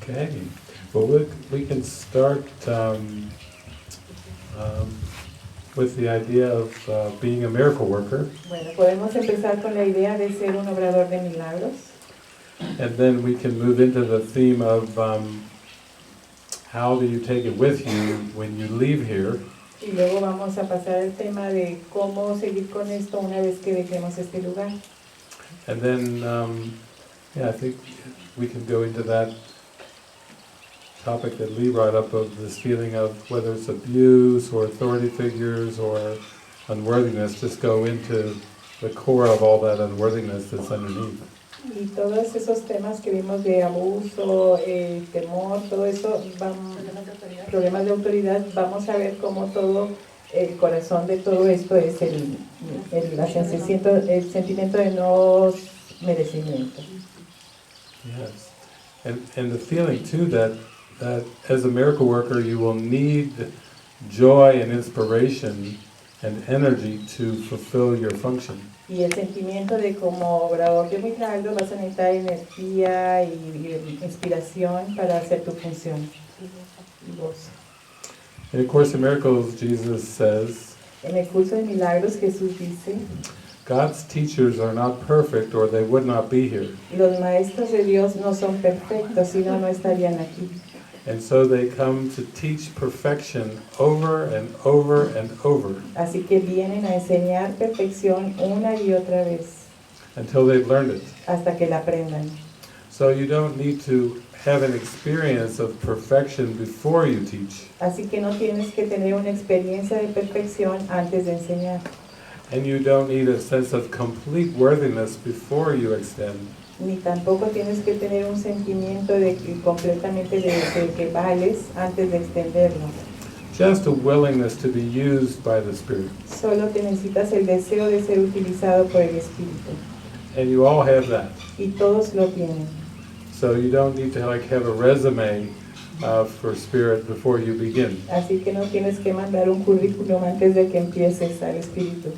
Okay, well we can start with the idea of being a miracle worker. Bueno, podemos empezar con la idea de ser un obrador de milagros. And then we can move into the theme of how do you take it with you when you leave here. Y luego vamos a pasar al tema de cómo seguir con esto una vez que dejemos este lugar. And then, I think we can go into that topic that Lee brought up of this feeling of whether it's abuse or authority figures or unworthiness, just go into the core of all that unworthiness that's underneath. Y todos esos temas que vimos de abuso, temor, todo eso, problemas de autoridad, vamos a ver cómo todo, el corazón de todo esto es el sentimiento de no merecimiento. Yes, and the feeling too that as a miracle worker you will need joy and inspiration and energy to fulfill your function. Y el sentimiento de como obrador de milagros vas a necesitar energía y inspiración para hacer tu función. In A Course in Miracles, Jesus says, en el curso de milagros Jesús dice, God's teachers are not perfect or they would not be here. Los maestros de Dios no son perfectos, si no, no estarían aquí. And so they come to teach perfection over and over and over. Así que vienen a enseñar perfección una y otra vez. Until they've learned it. Hasta que la aprendan. So you don't need to have an experience of perfection before you teach. Así que no tienes que tener una experiencia de perfección antes de enseñar. And you don't need a sense of complete worthiness before you extend. Ni tampoco tienes que tener un sentimiento de que completamente de que vales antes de extenderlo. Just a willingness to be used by the Spirit. Solo te necesitas el deseo de ser utilizado por el Espíritu. And you all have that. Y todos lo tienen. So you don't need to have a resume for Spirit before you begin. Así que no tienes que mandar un currículum antes de que empieces al Espíritu.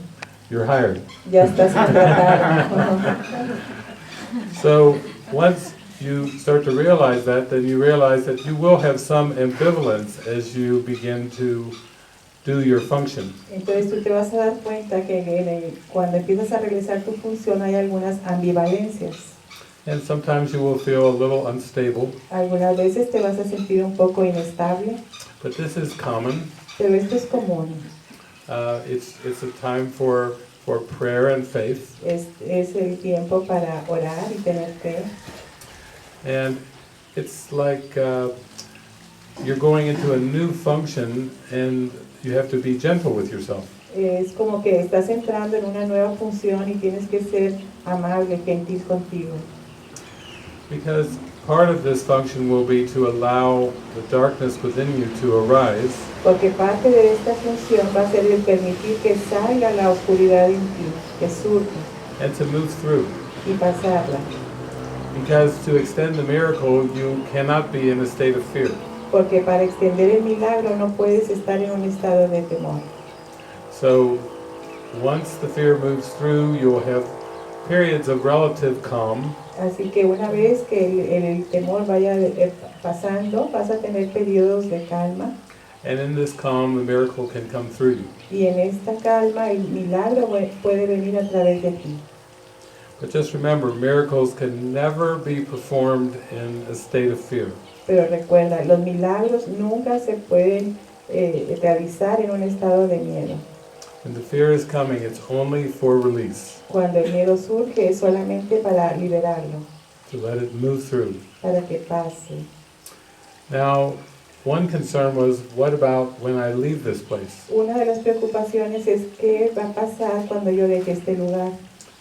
You're hired. Ya estás contratado. So once you start to realize that, then you realize that you will have some ambivalence as you begin to do your function. Entonces tú te vas a dar cuenta que cuando empiezas a realizar tu función hay algunas ambivalencias. And sometimes you will feel a little unstable. Algunas veces te vas a sentir un poco inestable. But this is common. Pero esto es común. It's a time for prayer and faith. Es el tiempo para orar y tener fe. And it's like you're going into a new function and you have to be gentle with yourself. Es como que estás entrando en una nueva función y tienes que ser amable, gentil contigo. Because part of this function will be to allow the darkness within you to arise. Porque parte de esta función va a ser el permitir que salga la oscuridad en ti, que surja. And to move through. Y pasarla. Because to extend the miracle, you cannot be in a state of fear. Porque para extender el milagro no puedes estar en un estado de temor. So once the fear moves through, you'll have periods of relative calm. Así que una vez que el temor vaya pasando, vas a tener periodos de calma. And in this calm, the miracle can come through you. Y en esta calma, el milagro puede venir a través de ti. But just remember, miracles can never be performed in a state of fear. Pero recuerda, los milagros nunca se pueden realizar en un estado de miedo. When the fear is coming, it's only for release. Cuando el miedo surge es solamente para liberarlo. To let it move through. Para que pase. Now, one concern was, what about when I leave this place? Una de las preocupaciones es qué va a pasar cuando yo deje este lugar.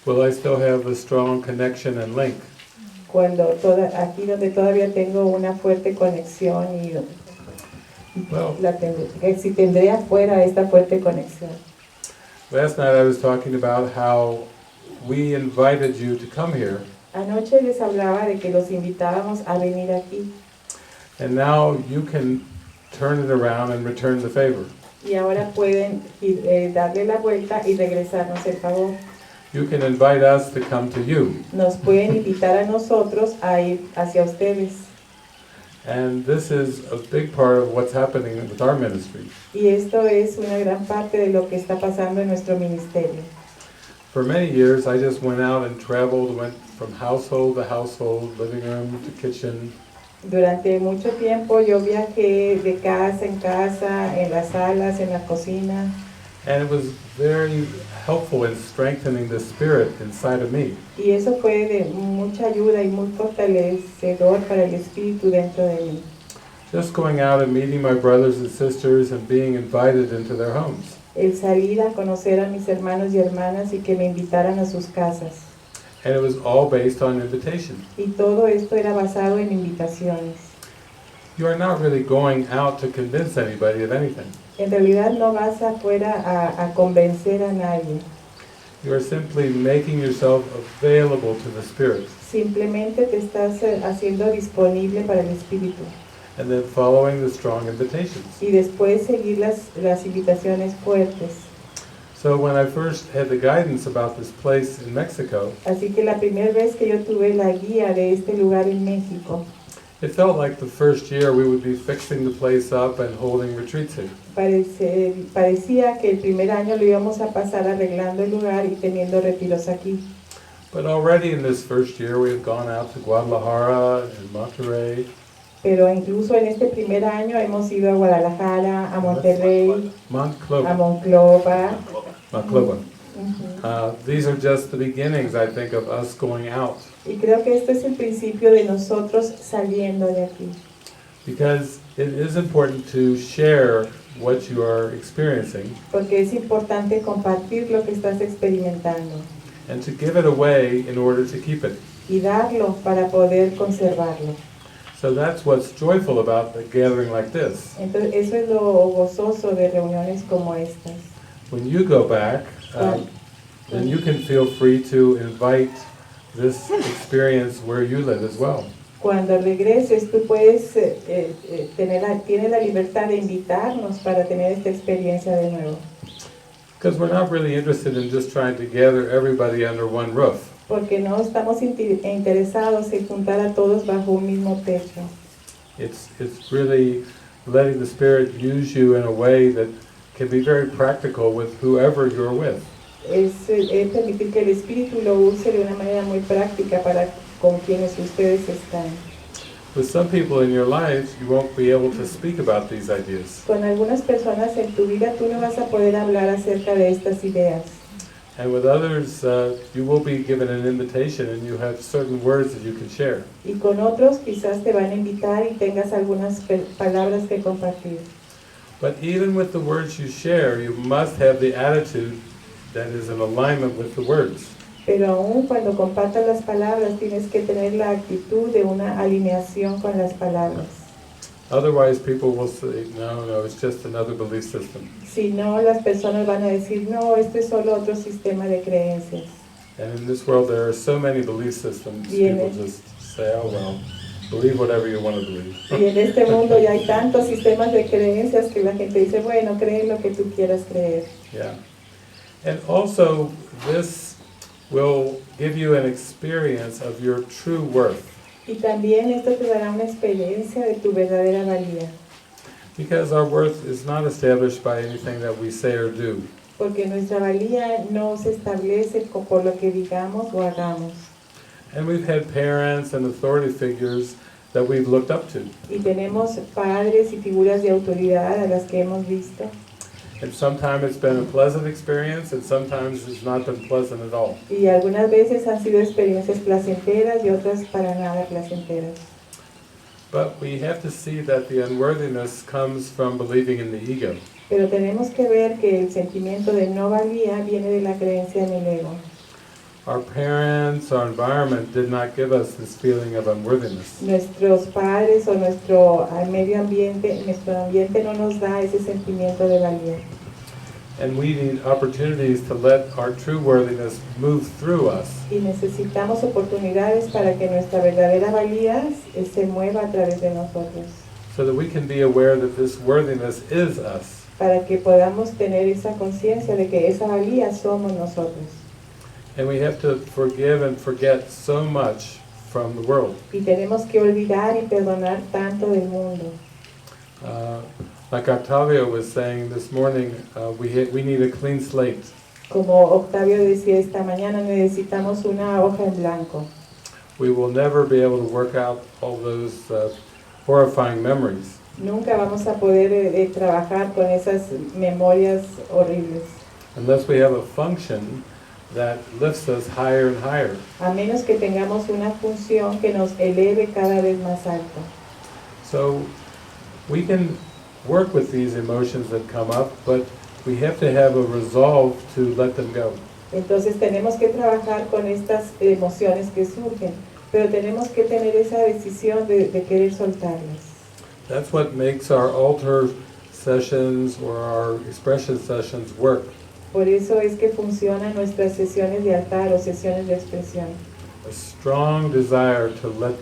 Will I still have a strong connection and link? Cuando aquí donde todavía tengo una fuerte conexión y si tendré afuera esta fuerte conexión. Last night I was talking about how we invited you to come here. Anoche les hablaba de que los invitábamos a venir aquí And now you can turn it around and return the favor. y ahora pueden darle la vuelta y regresarnos el favor. You can invite us to come to you. Nos pueden invitar a nosotros a ir hacia ustedes. And this is a big part of what's happening with our ministry. Y esto es una gran parte de lo que está pasando en nuestro ministerio. For many years, I just went out and traveled, went from household to household, living room to kitchen. Durante mucho tiempo yo viajé de casa en casa, en las salas, en la cocina. And it was very helpful in strengthening the spirit inside of me. Y eso fue de mucha ayuda y muy fortalecedor para el espíritu dentro de mí. Just going out and meeting my brothers and sisters and being invited into their homes. El salir a conocer a mis hermanos y hermanas y que me invitaran a sus casas. And it was all based on invitation. Y todo esto era basado en invitaciones. You are not really going out to convince anybody of anything. En realidad no vas afuera a convencer a nadie. You are simply making yourself available to the Spirit. Simplemente te estás haciendo disponible para el espíritu. And then following the strong invitations. Y después seguir las invitaciones fuertes. So when I first had the guidance about this place in Mexico, Así que la primera vez que yo tuve la guía de este lugar en México, it felt like the first year we would be fixing the place up and holding retreats here. parecía que el primer año lo íbamos a pasar arreglando el lugar y teniendo retiros aquí. But already in this first year we had gone out to Guadalajara and Monterrey. Pero incluso en este primer año hemos ido a Guadalajara, a Monterrey, a Monclova. Monclova. Ujú. These are just the beginnings, I think, of us going out. Y creo que este es el principio de nosotros saliendo de aquí. Because it is important to share what you are experiencing Porque es importante compartir lo que estás experimentando and to give it away in order to keep it. y darlo para poder conservarlo. So that's what's joyful about a gathering like this. Entonces, eso es lo gozoso de reuniones como estas. When you go back, then you can feel free to invite this experience where you live as well. Cuando regreses, tú puedes tienes la libertad de invitarnos para tener esta experiencia de nuevo. Because we're not really interested in just trying to gather everybody under one roof. Porque no estamos interesados en juntar a todos bajo un mismo techo. It's really letting the Spirit use you in a way that can be very practical with whoever you're with. Es permitir que el Espíritu lo use de una manera muy práctica para con quienes ustedes están. With some people in your life, you won't be able to speak about these ideas. Con algunas personas en tu vida tú no vas a poder hablar acerca de estas ideas. And with others, you will be given an invitation and you have certain words that you can share. Y con otros quizás te van a invitar y tengas algunas palabras que compartir. But even with the words you share, you must have the attitude that is in alignment with the words. Pero aún cuando compartas las palabras tienes que tener la actitud de una alineación con las palabras. Otherwise, people will say, no, it's just another belief system. Si no, las personas van a decir, no, este es solo otro sistema de creencias. And in this world, there are so many belief systems. Bien. People just say, oh, well, believe whatever you want to believe. Y en este mundo ya hay tantos sistemas de creencias que la gente dice, bueno, cree lo que tú quieras creer. Yeah. And also, this will give you an experience of your true worth. Y también esto te dará una experiencia de tu verdadera valía. Because our worth is not established by anything that we say or do. Porque nuestra valía no se establece por lo que digamos o hagamos. And we've had parents and authority figures that we've looked up to. Y tenemos padres y figuras de autoridad a las que hemos visto. And sometimes it's been a pleasant experience, and sometimes it's not been pleasant at all. Y algunas veces han sido experiencias placenteras y otras para nada placenteras. But we have to see that the unworthiness comes from believing in the ego. Pero tenemos que ver que el sentimiento de no valía viene de la creencia en el ego. Our parents, our environment did not give us this feeling of unworthiness. Nuestros padres o nuestro medio ambiente, nuestro ambiente no nos da ese sentimiento de valía. And we need opportunities to let our true worthiness move through us. Y necesitamos oportunidades para que nuestra verdadera valía se mueva a través de nosotros. So that we can be aware that this worthiness is us. Para que podamos tener esa conciencia de que esa valía somos nosotros. And we have to forgive and forget so much from the world. Y tenemos que olvidar y perdonar tanto del mundo. Like Octavio was saying this morning, we need a clean slate. Como Octavio decía esta mañana, necesitamos una hoja en blanco. We will never be able to work out all those horrifying memories. Nunca vamos a poder trabajar con esas memorias horribles. Unless we have a function that lifts us higher and higher. A menos que tengamos una función que nos eleve cada vez más alto. So we can work with these emotions that come up, but we have to have a resolve to let them go. Entonces tenemos que trabajar con estas emociones que surgen, pero tenemos que tener esa decisión de querer soltarlas. That's what makes our altar sessions or our expression sessions work. Por eso es que funcionan nuestras sesiones de altar o sesiones de expresión. A strong desire to let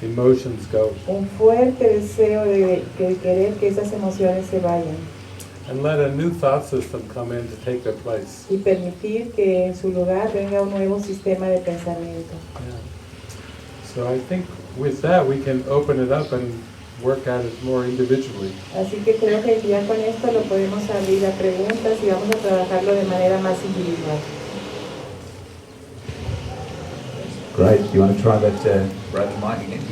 emotions go. Un fuerte deseo de querer que esas emociones se vayan. And let a new thought system come in to take their place. Y permitir que en su lugar venga un nuevo sistema de pensamiento. Yeah. So I think with that we can open it up and work at it more individually. Así que creo que ya con esto lo podemos abrir a preguntas y vamos a trabajarlo de manera más individual. Great. You want to try that, Brad and Mike again?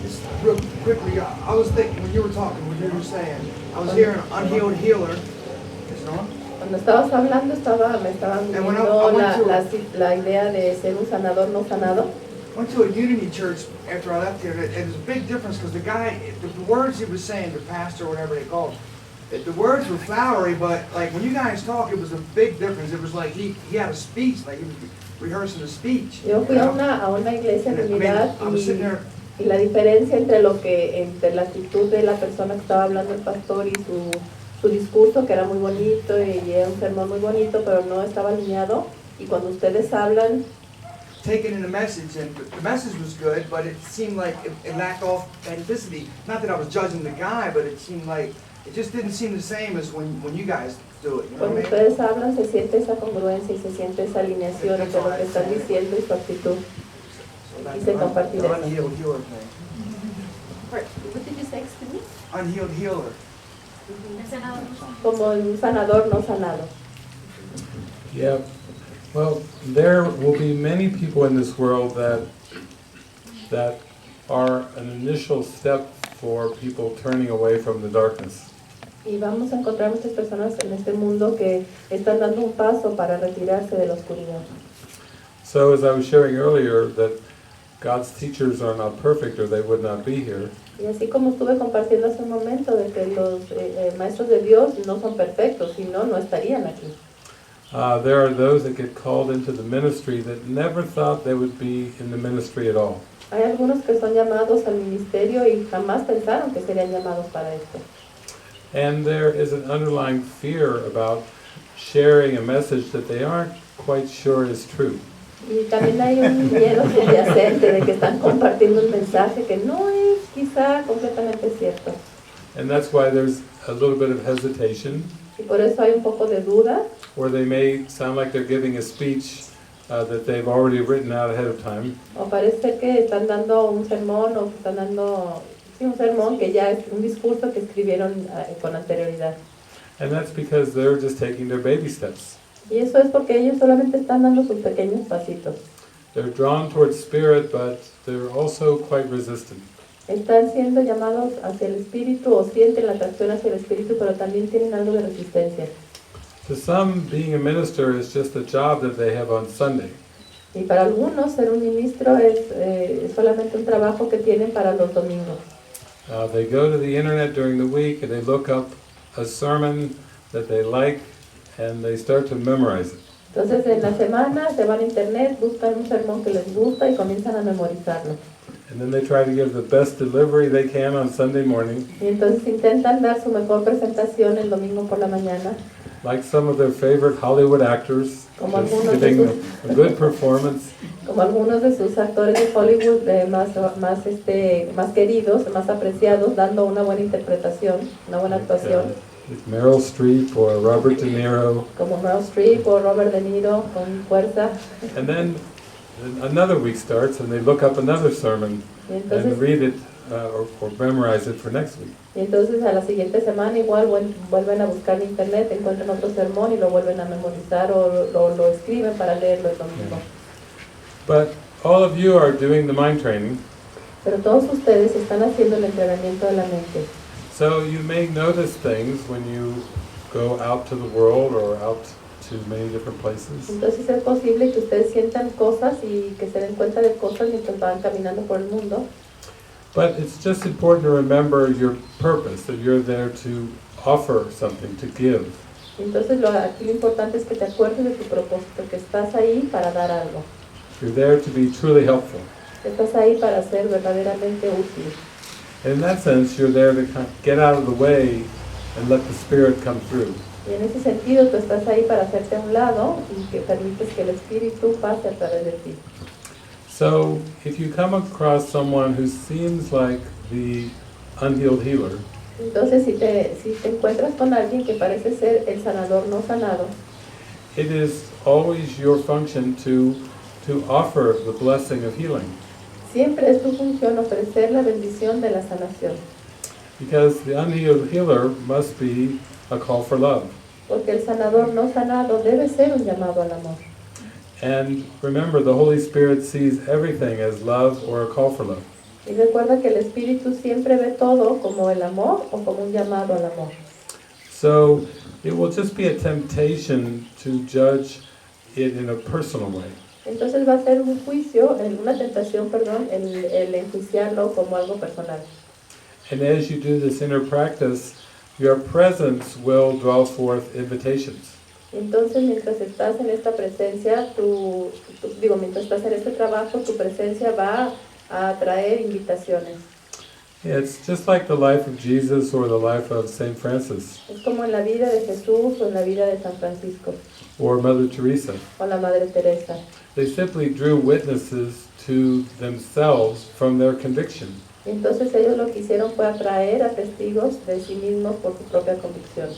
Just real quickly, I was thinking when you were talking, what you were saying, I was hearing unhealed healer. Is it on? Cuando estabas hablando, me estaban And when viendo I went to- la idea de ser un sanador no sanado. Went to a Unity church after I left here, and it was a big difference because the guy, the words he was saying, the pastor or whatever they call it, the words were flowery, but like when you guys talk, it was a big difference. It was like he had a speech, like he was rehearsing a speech. Yo fui a una iglesia en And unidad I was sitting there, y la diferencia entre la actitud de la persona que estaba hablando el pastor y su discurso, que era muy bonito y era un sermón muy bonito, pero no estaba alineado. Y cuando ustedes hablan, taking in the message, and the message was good, but it seemed like it lacked authenticity. Not that I was judging the guy, but it seemed like it just didn't seem the same as when you guys do it. You know cuando what I mean? ustedes hablan, se siente esa congruencia y se siente esa alineación entre lo que están diciendo y su actitud. So that Quise compartir eso. unhealed healer thing. What did you say, excuse me? Unhealed healer. Como un sanador no sanado. Yeah. Well, there will be many people in this world that are an initial step for people turning away from the darkness. Y vamos a encontrar muchas personas en este mundo que están dando un paso para retirarse de la oscuridad. So as I was sharing earlier, that God's teachers are not perfect or they would not be here. Y así como estuve compartiendo hace un momento de que los maestros de Dios no son perfectos, si no, no estarían aquí. There are those that get called into the ministry that never thought they would be in the ministry at all. Hay algunos que son llamados al ministerio y jamás pensaron que serían llamados para esto. And there is an underlying fear about sharing a message that they aren't quite sure is true. Y también hay un miedo subyacente de que están compartiendo un mensaje que no es quizá completamente cierto. And that's why there's a little bit of hesitation, Y por eso hay un poco de duda, or they may sound like they're giving a speech that they've already written out ahead of time. o parece que están dando un sermón o que están dando un sermón que ya es un discurso que escribieron con anterioridad. And that's because they're just taking their baby steps. Y eso es porque ellos solamente están dando sus pequeños pasitos. They're drawn towards spirit, but they're also quite resistant. Están siendo llamados hacia el espíritu o sienten la atracción hacia el espíritu, pero también tienen algo de resistencia. To some, being a minister is just a job that they have on Sunday. Y para algunos ser un ministro es solamente un trabajo que tienen para los domingos. They go to the internet during the week and they look up a sermon that they like and they start to memorize it. Entonces en la semana se van a internet, buscan un sermón que les gusta y comienzan a memorizarlo. And then they try to give the best delivery they can on Sunday morning. Y entonces intentan dar su mejor presentación el domingo por la mañana. like some of their favorite Hollywood actors, Como just algunos de giving sus- a good performance. Como algunos de sus actores de Hollywood más queridos, más apreciados, dando una buena interpretación, una buena actuación, Like Meryl Streep or Robert De Niro. como Meryl Streep o Robert De Niro con fuerza. And then another week starts and they look up another sermon Y and entonces, read it or memorize it for next week. y entonces a la siguiente semana igual vuelven a buscar en internet, encuentran otro sermón y lo vuelven a memorizar o lo escriben para leerlo el domingo. But all of you are doing the mind training, Pero todos ustedes están haciendo el entrenamiento de la mente. so you may notice things when you go out to the world or out to many different places. Entonces es posible que ustedes sientan cosas y que se den cuenta de cosas mientras van caminando por el mundo. But it's just important to remember your purpose, that you're there to offer something, to give. Entonces aquí lo importante es que te acuerdes de tu propósito, que estás ahí para dar algo. You're there to be truly helpful. Estás ahí para ser verdaderamente útil. And in that sense, you're there to kind of get out of the way and let the Spirit come through. Y en ese sentido tú estás ahí para hacerte a un lado y que permites que el Espíritu pase a través de ti. So if you come across someone who seems like the unhealed healer, Entonces si te encuentras con alguien que parece ser el sanador no sanado, it is always your function to offer the blessing of healing. siempre es tu función ofrecer la bendición de la sanación. Because the unhealed healer must be a call for love. Porque el sanador no sanado debe ser un llamado al amor. And remember, the Holy Spirit sees everything as love or a call for love. Y recuerda que el Espíritu siempre ve todo como el amor o como un llamado al amor. So it will just be a temptation to judge it in a personal way. Entonces va a ser un juicio, una tentación, perdón, el enjuiciarlo como algo personal. And as you do this inner practice, your presence will draw forth invitations. Entonces mientras estás en esta presencia, mientras estás en este trabajo, tu presencia va a traer invitaciones. Yeah, it's just like the life of Jesus or the life of Saint Francis Es como en la vida de Jesús o en la vida de San Francisco or Mother Teresa. o la Madre Teresa. They simply drew witnesses to themselves from their conviction. Entonces ellos lo que hicieron fue atraer a testigos de sí mismos por su propia convicción.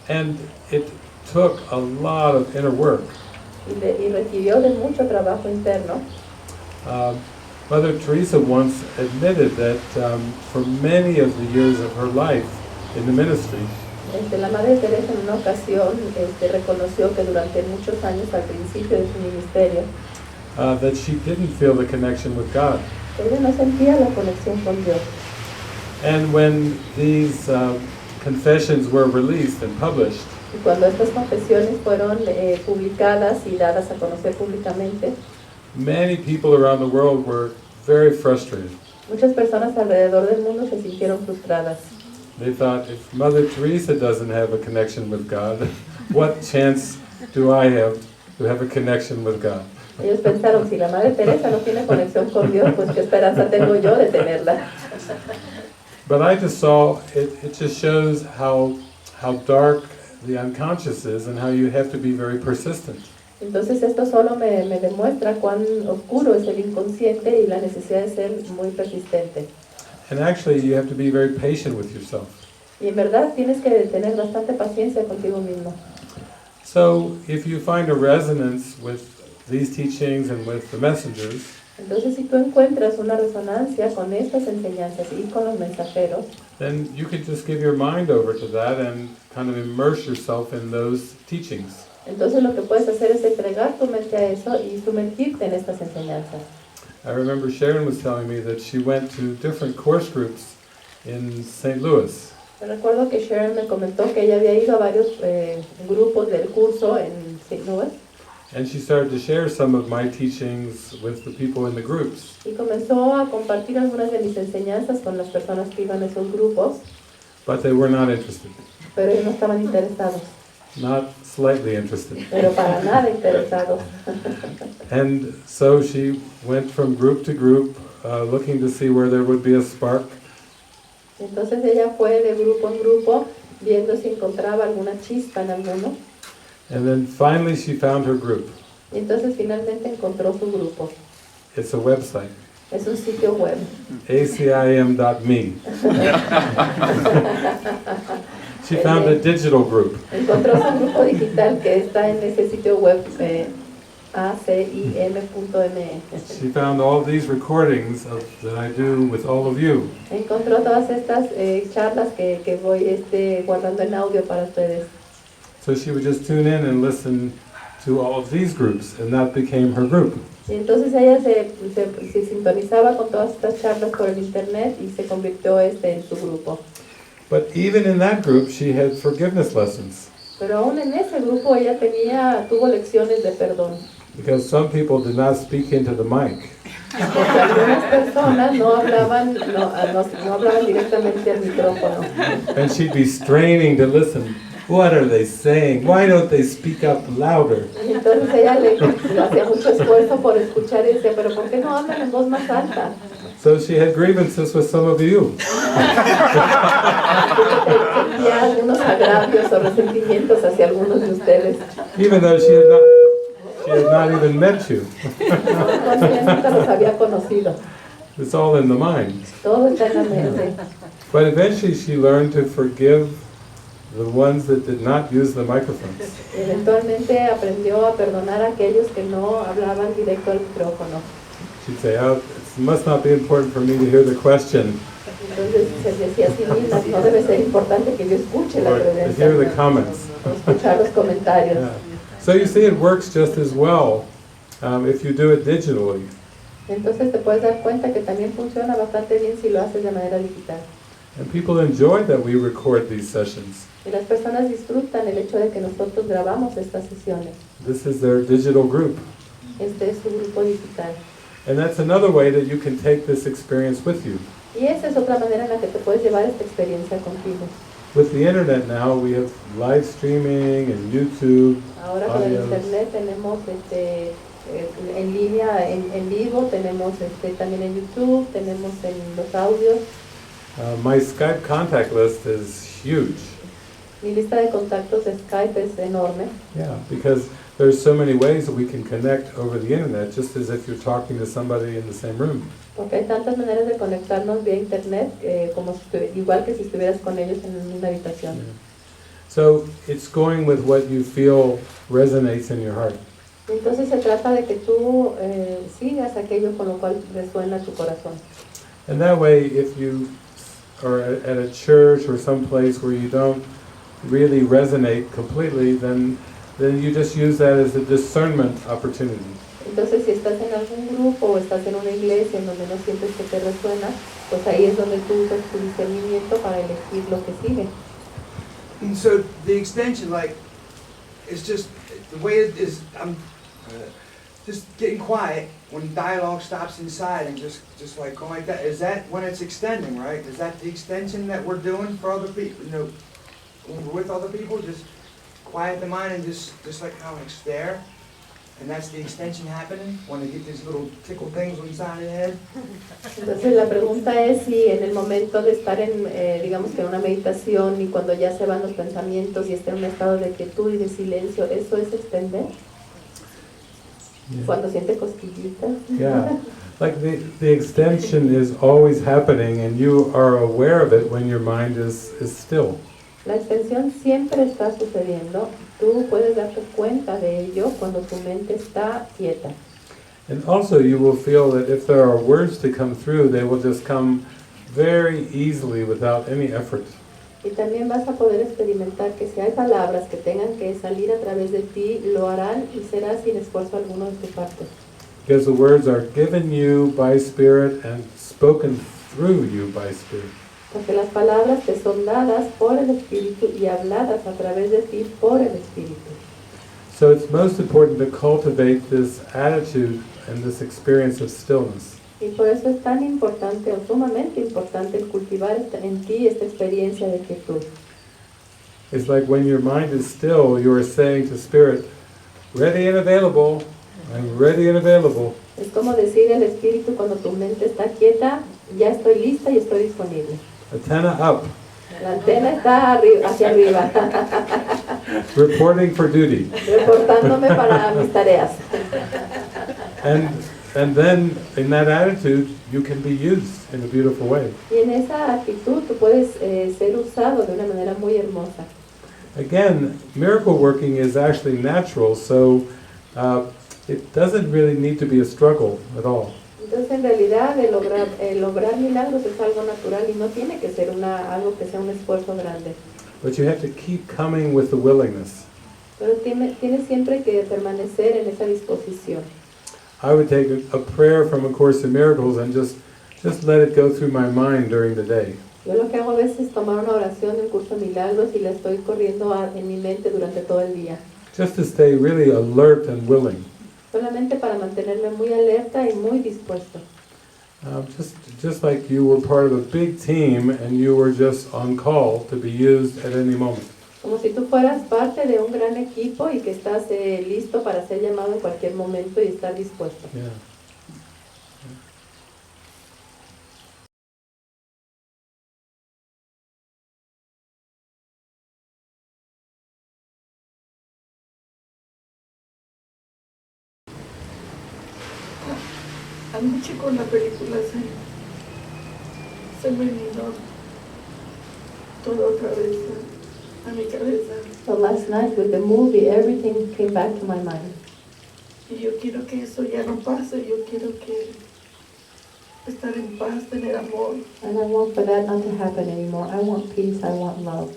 And it took a lot of inner work. Y requirió de mucho trabajo interno. Mother Teresa once admitted that for many of the years of her life in the ministry, La Madre Teresa en una ocasión reconoció que durante muchos años al principio de su ministerio, that she didn't feel the connection with God. ella no sentía la conexión con Dios. And when these confessions were released and published, Y cuando estas confesiones fueron publicadas y dadas a conocer públicamente, many people around the world were very frustrated. muchas personas alrededor del mundo se sintieron frustradas. They thought, if Mother Teresa doesn't have a connection with God, what chance do I have to have a connection with God? Ellos pensaron, si la Madre Teresa no tiene conexión con Dios, pues qué esperanza tengo yo de tenerla. But I just saw, it just shows how dark the unconscious is and how you have to be very persistent. Entonces esto solo me demuestra cuán oscuro es el inconsciente y la necesidad de ser muy persistente. And actually you have to be very patient with yourself. Y en verdad tienes que tener bastante paciencia contigo mismo. So if you find a resonance with these teachings and with the messengers, Entonces si tú encuentras una resonancia con estas enseñanzas y con los mensajeros, then you can just give your mind over to that and kind of immerse yourself in those teachings. entonces lo que puedes hacer es entregar tu mente a eso y sumergirte en estas enseñanzas. I remember Sharon was telling me that she went to different course groups in St. Louis. Me recuerdo que Sharon me comentó que ella había ido a varios grupos del curso en St. Louis And she started to share some of my teachings with the people in the groups. y comenzó a compartir algunas de mis enseñanzas con las personas que iban a esos grupos, But they were not interested. pero ellos no estaban interesados, Not slightly interested. pero para nada interesados. And so she went from group to group, looking to see where there would be a spark. Entonces ella fue de grupo en grupo viendo si encontraba alguna chispa en alguno. And then finally she found her group. Y entonces finalmente encontró su grupo. It's a website, Es un sitio web. acim.me. She found a digital group. Encontró su grupo digital que está en ese sitio web acim.me. She found all these recordings that I do with all of you. Encontró todas estas charlas que voy guardando en audio para ustedes. So she would just tune in and listen to all of these groups, and that became her group. Y entonces ella se sintonizaba con todas estas charlas por el internet y se convirtió en su grupo. But even in that group, she had forgiveness lessons, Pero aún en ese grupo ella tuvo lecciones de perdón. because some people did not speak into the mic. Porque algunas personas no hablaban directamente al micrófono. And she'd be straining to listen. What are they saying? Why don't they speak up louder? Y entonces ella le hacía mucho esfuerzo por escuchar y decía, pero ¿por qué no hablan en voz más alta? So she had grievances with some of you. Sentía algunos agravios o resentimientos hacia algunos de ustedes. Even though she had not even met you. Cuando ella nunca los había conocido. It's all in the mind. Todo está en la mente. But eventually she learned to forgive the ones that did not use the microphones. Eventualmente aprendió a perdonar a aquellos que no hablaban directo al micrófono. She'd say, oh, it must not be important for me to hear the question Entonces se decía a sí misma, no debe ser importante que yo escuche la or to hear the pregunta, comments. o escuchar los comentarios. Yeah. So you see, it works just as well if you do it digitally. Entonces te puedes dar cuenta que también funciona bastante bien si lo haces de manera digital. And people enjoy that we record these sessions. Y las personas disfrutan el hecho de que nosotros grabamos estas sesiones. This is their digital group. Este es su grupo digital. And that's another way that you can take this experience with you. Y esa es otra manera en la que te puedes llevar esta experiencia contigo. With the internet now, we have live streaming and YouTube, Ahora con el audios. internet tenemos en línea, en vivo, tenemos también en YouTube, tenemos en los audios. My Skype contact list is huge. Mi lista de contactos de Skype es enorme. Yeah, because there's so many ways that we can connect over the internet, just as if you're talking to somebody in the same room. Porque hay tantas maneras de conectarnos vía internet, igual que si estuvieras con ellos en una habitación. Yeah. So it's going with what you feel resonates in your heart. Entonces se trata de que tú sigas aquello con lo cual resuena tu corazón. And that way, if you are at a church or some place where you don't really resonate completely, then you just use that as a discernment opportunity. Entonces si estás en algún grupo o estás en una iglesia en donde no sientes que te resuena, pues ahí es donde tú usas tu discernimiento para elegir lo que sigue. And so the extension, like, it's just the way it is. I'm just getting quiet when dialogue stops inside, and just like going like that. Is that when it's extending, right? Is that the extension that we're doing for other people? You know, when we're with other people, just quiet the mind and just like how it's there. And that's the extension happening when they get these little tickle things inside the head. Entonces la pregunta es si en el momento de estar digamos que en una meditación y cuando ya se van los pensamientos y está en un estado de quietud y de silencio, ¿eso es extender? Yeah. Cuando siente cosquillitas. Yeah, like the extension is always happening, and you are aware of it when your mind is still. La extensión siempre está sucediendo. Tú puedes darte cuenta de ello cuando tu mente está quieta. And also you will feel that if there are words to come through, they will just come very easily without any effort. Y también vas a poder experimentar que si hay palabras que tengan que salir a través de ti, lo harán y será sin esfuerzo alguno de tu parte. Because the words are given you by Spirit and spoken through you by Spirit. Porque las palabras te son dadas por el Espíritu y habladas a través de ti por el Espíritu. So it's most important to cultivate this attitude and this experience of stillness. Y por eso es tan importante o sumamente importante el cultivar en ti esta experiencia de quietud. It's like when your mind is still, you are saying to Spirit, ready and available, I'm ready and available. Es como decir al Espíritu cuando tu mente está quieta, ya estoy lista y estoy disponible. Antenna up, La antena está hacia arriba, reporting for duty. reportándome para mis tareas. And then in that attitude, you can be used in a beautiful way. Y en esa actitud tú puedes ser usado de una manera muy hermosa. Again, miracle working is actually natural, so it doesn't really need to be a struggle at all. Entonces en realidad el lograr milagros es algo natural y no tiene que ser algo que sea un esfuerzo grande. But you have to keep coming with the willingness. Pero tienes siempre que permanecer en esa disposición. I would take a prayer from A Course in Miracles and just let it go through my mind during the day. Yo lo que hago a veces es tomar una oración del curso de milagros y la estoy corriendo en mi mente durante todo el día. Just to stay really alert and willing. Solamente para mantenerme muy alerta y muy dispuesto. Just like you were part of a big team and you were just on call to be used at any moment. Como si tú fueras parte de un gran equipo y que estás listo para ser llamado en cualquier momento y estar dispuesto. Yeah. Anoche con la película se me vino todo otra vez a mi cabeza. So last night with the movie, everything came back to my mind. Y yo quiero que eso ya no pase, yo quiero que estar en paz, tener amor. And I want for that not to happen anymore. I want peace, I want love.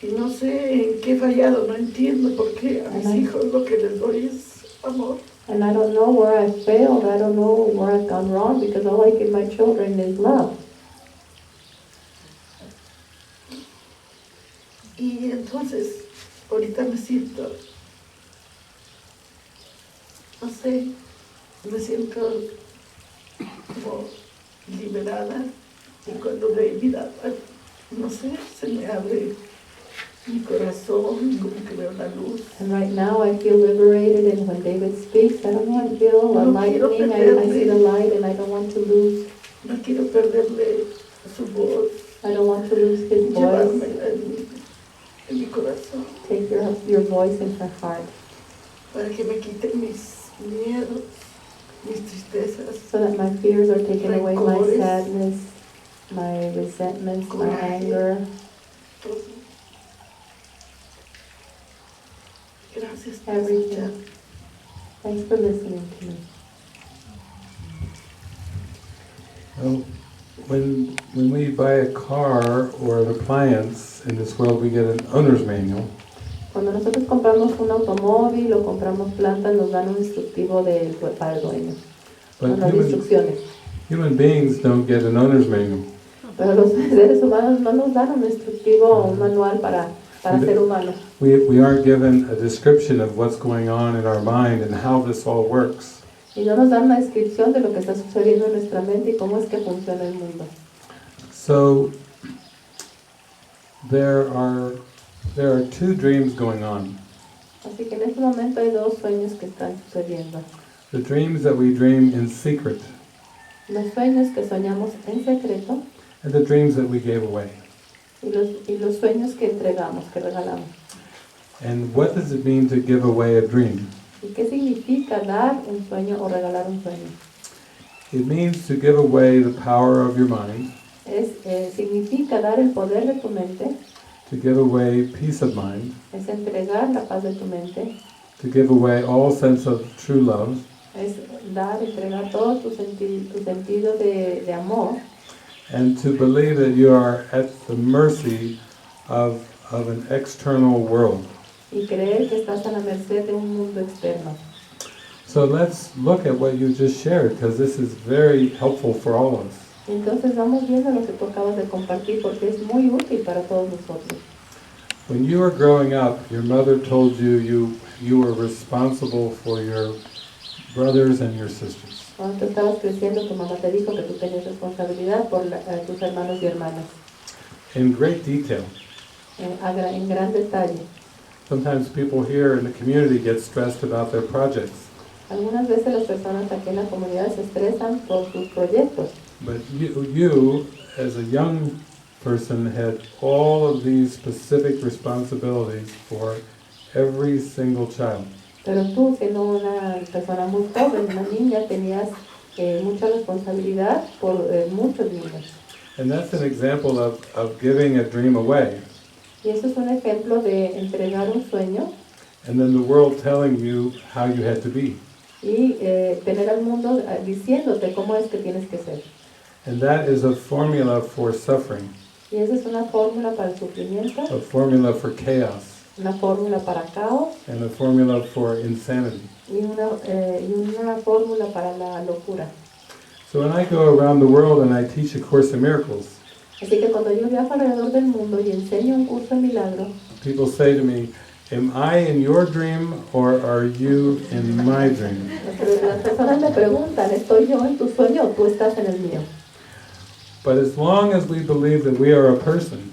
Y no sé en qué he fallado, no entiendo por qué a mis hijos lo que les doy es amor. And I don't know where I failed, I don't know where I've gone wrong, because all I give my children is love. Y entonces, ahorita me siento, no sé, me siento como liberada. Y cuando veo vida, no sé, se me abre mi corazón, como que veo la luz. And right now I feel liberated, and when David speaks, I don't know, I feel a lightning, I see the light, and I don't want to lose. No quiero perderle su voz. I don't want to lose his voice. En mi corazón. Take your voice in her heart. Para que me quiten mis miedos, mis tristezas. So that my fears are taken away, my rencores, sadness, my resentments, my anger. Todo. Gracias por Everything. escuchar. Thanks for listening to me. Well, when we buy a car or an appliance in this world, we get an owner's manual. Cuando nosotros compramos un automóvil o compramos plantas, nos dan un instructivo para el dueño. But Las instrucciones. human beings don't get an owner's manual. Pero los seres humanos no nos dan un instructivo o un manual para ser humanos. We aren't given a description of what's going on in our mind and how this all works. Y no nos dan una descripción de lo que está sucediendo en nuestra mente y cómo es que funciona el mundo. So there are two dreams going on. Así que en este momento hay dos sueños que están sucediendo. The dreams that we dream in secret Los sueños que soñamos en secreto and the dreams that we gave away. y los sueños que entregamos, que regalamos. And what does it mean to give away a dream? ¿Y qué significa dar un sueño o regalar un sueño? It means to give away the power of your mind, Significa dar el poder de tu mente, to give away peace of mind, es entregar la paz de tu mente, to give away all sense of true love, es entregar todo tu sentido de amor, and to believe that you are at the mercy of an external world. y creer que estás a la merced de un mundo externo. So let's look at what you just shared, because this is very helpful for all of us. Entonces vamos viendo lo que tú acabas de compartir porque es muy útil para todos nosotros. When you were growing up, your mother told you were responsible for your brothers and your sisters. Cuando tú estabas creciendo, tu mamá te dijo que tú tenías responsabilidad por tus hermanos y hermanas, In great detail. en gran detalle. Sometimes people here in the community get stressed about their projects. Algunas veces las personas aquí en la comunidad se estresan por sus proyectos, But you as a young person had all of these specific responsibilities for every single child. Pero tú, siendo una persona muy joven, una niña, tenías mucha responsabilidad por muchos niños. And that's an example of giving a dream away. Y eso es un ejemplo de entregar un sueño And then the world telling you how you had to be. y tener al mundo diciéndote cómo es que tienes que ser. And that is a formula for suffering, Y esa es una fórmula para el sufrimiento, a formula for chaos, una fórmula para caos and a formula for insanity. y una fórmula para la locura. So when I go around the world and I teach A Course in Miracles, Así que cuando yo viajo alrededor del mundo y enseño un curso de milagros, people say to me, am I in your dream or are you in my dream? las personas me preguntan, ¿estoy yo en tu sueño o tú estás en el mío? But as long as we believe that we are a person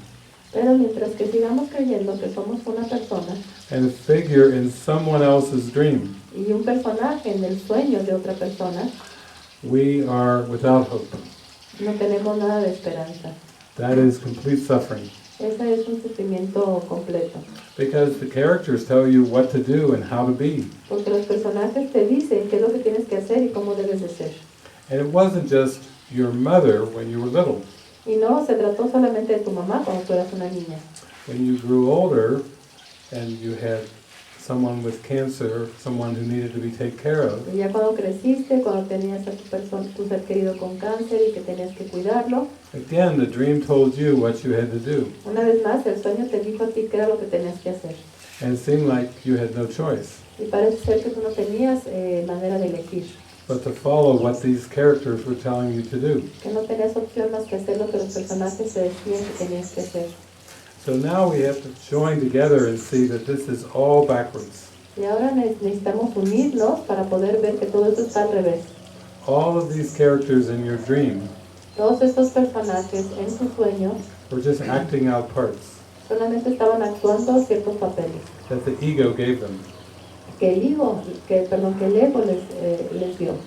Pero mientras que sigamos creyendo que somos una persona and a figure in someone else's dream, y un personaje en el sueño de otra persona, we are without hope. no tenemos nada de esperanza. That is complete suffering. Ese es un sufrimiento completo. Because the characters tell you what to do and how to be. Porque los personajes te dicen qué es lo que tienes que hacer y cómo debes de ser. And it wasn't just your mother when you were little. Y no se trató solamente de tu mamá cuando tú eras una niña. When you grew older and you had someone with cancer, someone who needed to be taken care of, Y ya cuando creciste, cuando tenías a tu ser querido con cáncer y que tenías que cuidarlo, again, the dream told you what you had to do. una vez más el sueño te dijo a ti qué era lo que tenías que hacer. And it seemed like you had no choice Y parece ser que tú no tenías manera de elegir, but to follow what these characters were telling you to do. que no tenías opción más que hacer lo que los personajes te decían que tenías que hacer. So now we have to join together and see that this is all backwards. Y ahora necesitamos unirnos para poder ver que todo esto está al revés. All of these characters in your dream Todos estos personajes en tu sueño were just acting out parts solamente estaban actuando ciertos papeles that the ego gave them. que el ego les dio.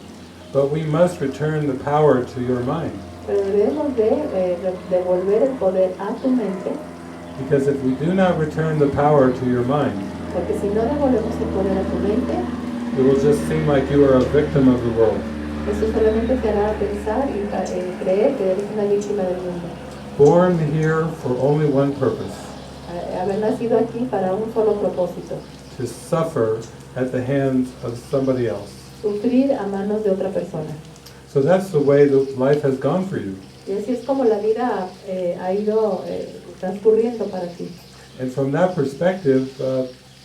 But we must return the power to your mind, Pero debemos de devolver el poder a tu mente, because if we do not return the power to your mind, porque si no devolvemos el poder a tu mente, it will just seem like you are a victim of the world, eso solamente te hará pensar y creer que eres una víctima del mundo. born here for only one purpose, Haber nacido aquí para un solo propósito, to suffer at the hands of somebody else. sufrir a manos de otra persona. So that's the way that life has gone for you. Y así es como la vida ha ido transcurriendo para ti. And from that perspective,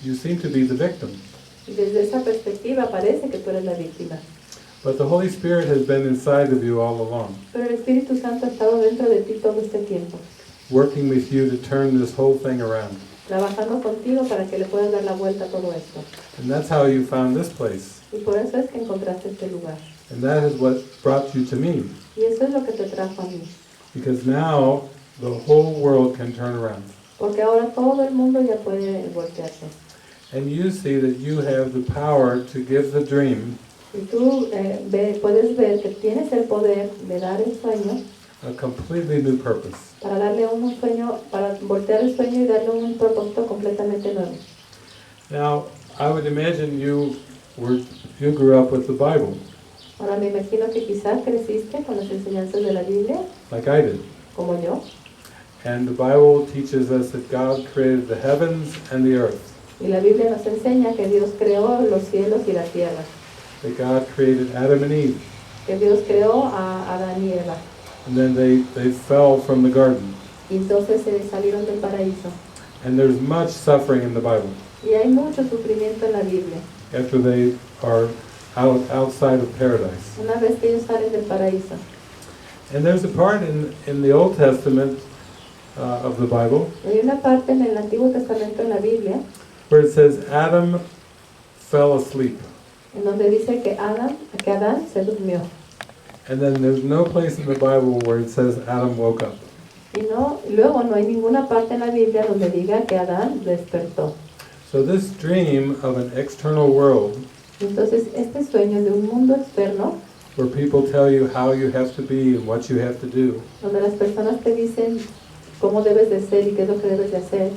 you seem to be the victim. Y desde esa perspectiva parece que tú eres la víctima. But the Holy Spirit has been inside of you all along, Pero el Espíritu Santo ha estado dentro de ti todo este tiempo, working with you to turn this whole thing around. trabajando contigo para que le puedas dar la vuelta a todo esto. And that's how you found this place. Y por eso es que encontraste este lugar. And that is what brought you to me. Y eso es lo que te trajo a mí. Because now the whole world can turn around. Porque ahora todo el mundo ya puede voltearse. And you see that you have the power to give the dream Y tú puedes ver que tienes el poder de dar el sueño, a completely new purpose. para darle un sueño, para voltear el sueño y darle un propósito completamente nuevo. Now, I would imagine you grew up with the Bible, Ahora me imagino que quizás creciste con las enseñanzas de la Biblia, like I did. como yo. And the Bible teaches us that God created the heavens and the earth. Y la Biblia nos enseña que Dios creó los cielos y la tierra, That God created Adam and Eve. que Dios creó a Adán y Eva. And then they fell from the garden. Y entonces se salieron del paraíso. And there's much suffering in the Bible Y hay mucho sufrimiento en la Biblia. after they are outside of paradise. Una vez que ellos salen del paraíso. And there's a part in the Old Testament of the Bible Hay una parte en el Antiguo Testamento en la Biblia where it says Adam fell asleep. en donde dice que Adán se durmió. And then there's no place in the Bible where it says Adam woke up. Y luego no hay ninguna parte en la Biblia donde diga que Adán despertó. So this dream of an external world Entonces este sueño de un mundo externo, where people tell you how you have to be and what you have to do, donde las personas te dicen cómo debes de ser y qué es lo que debes de hacer,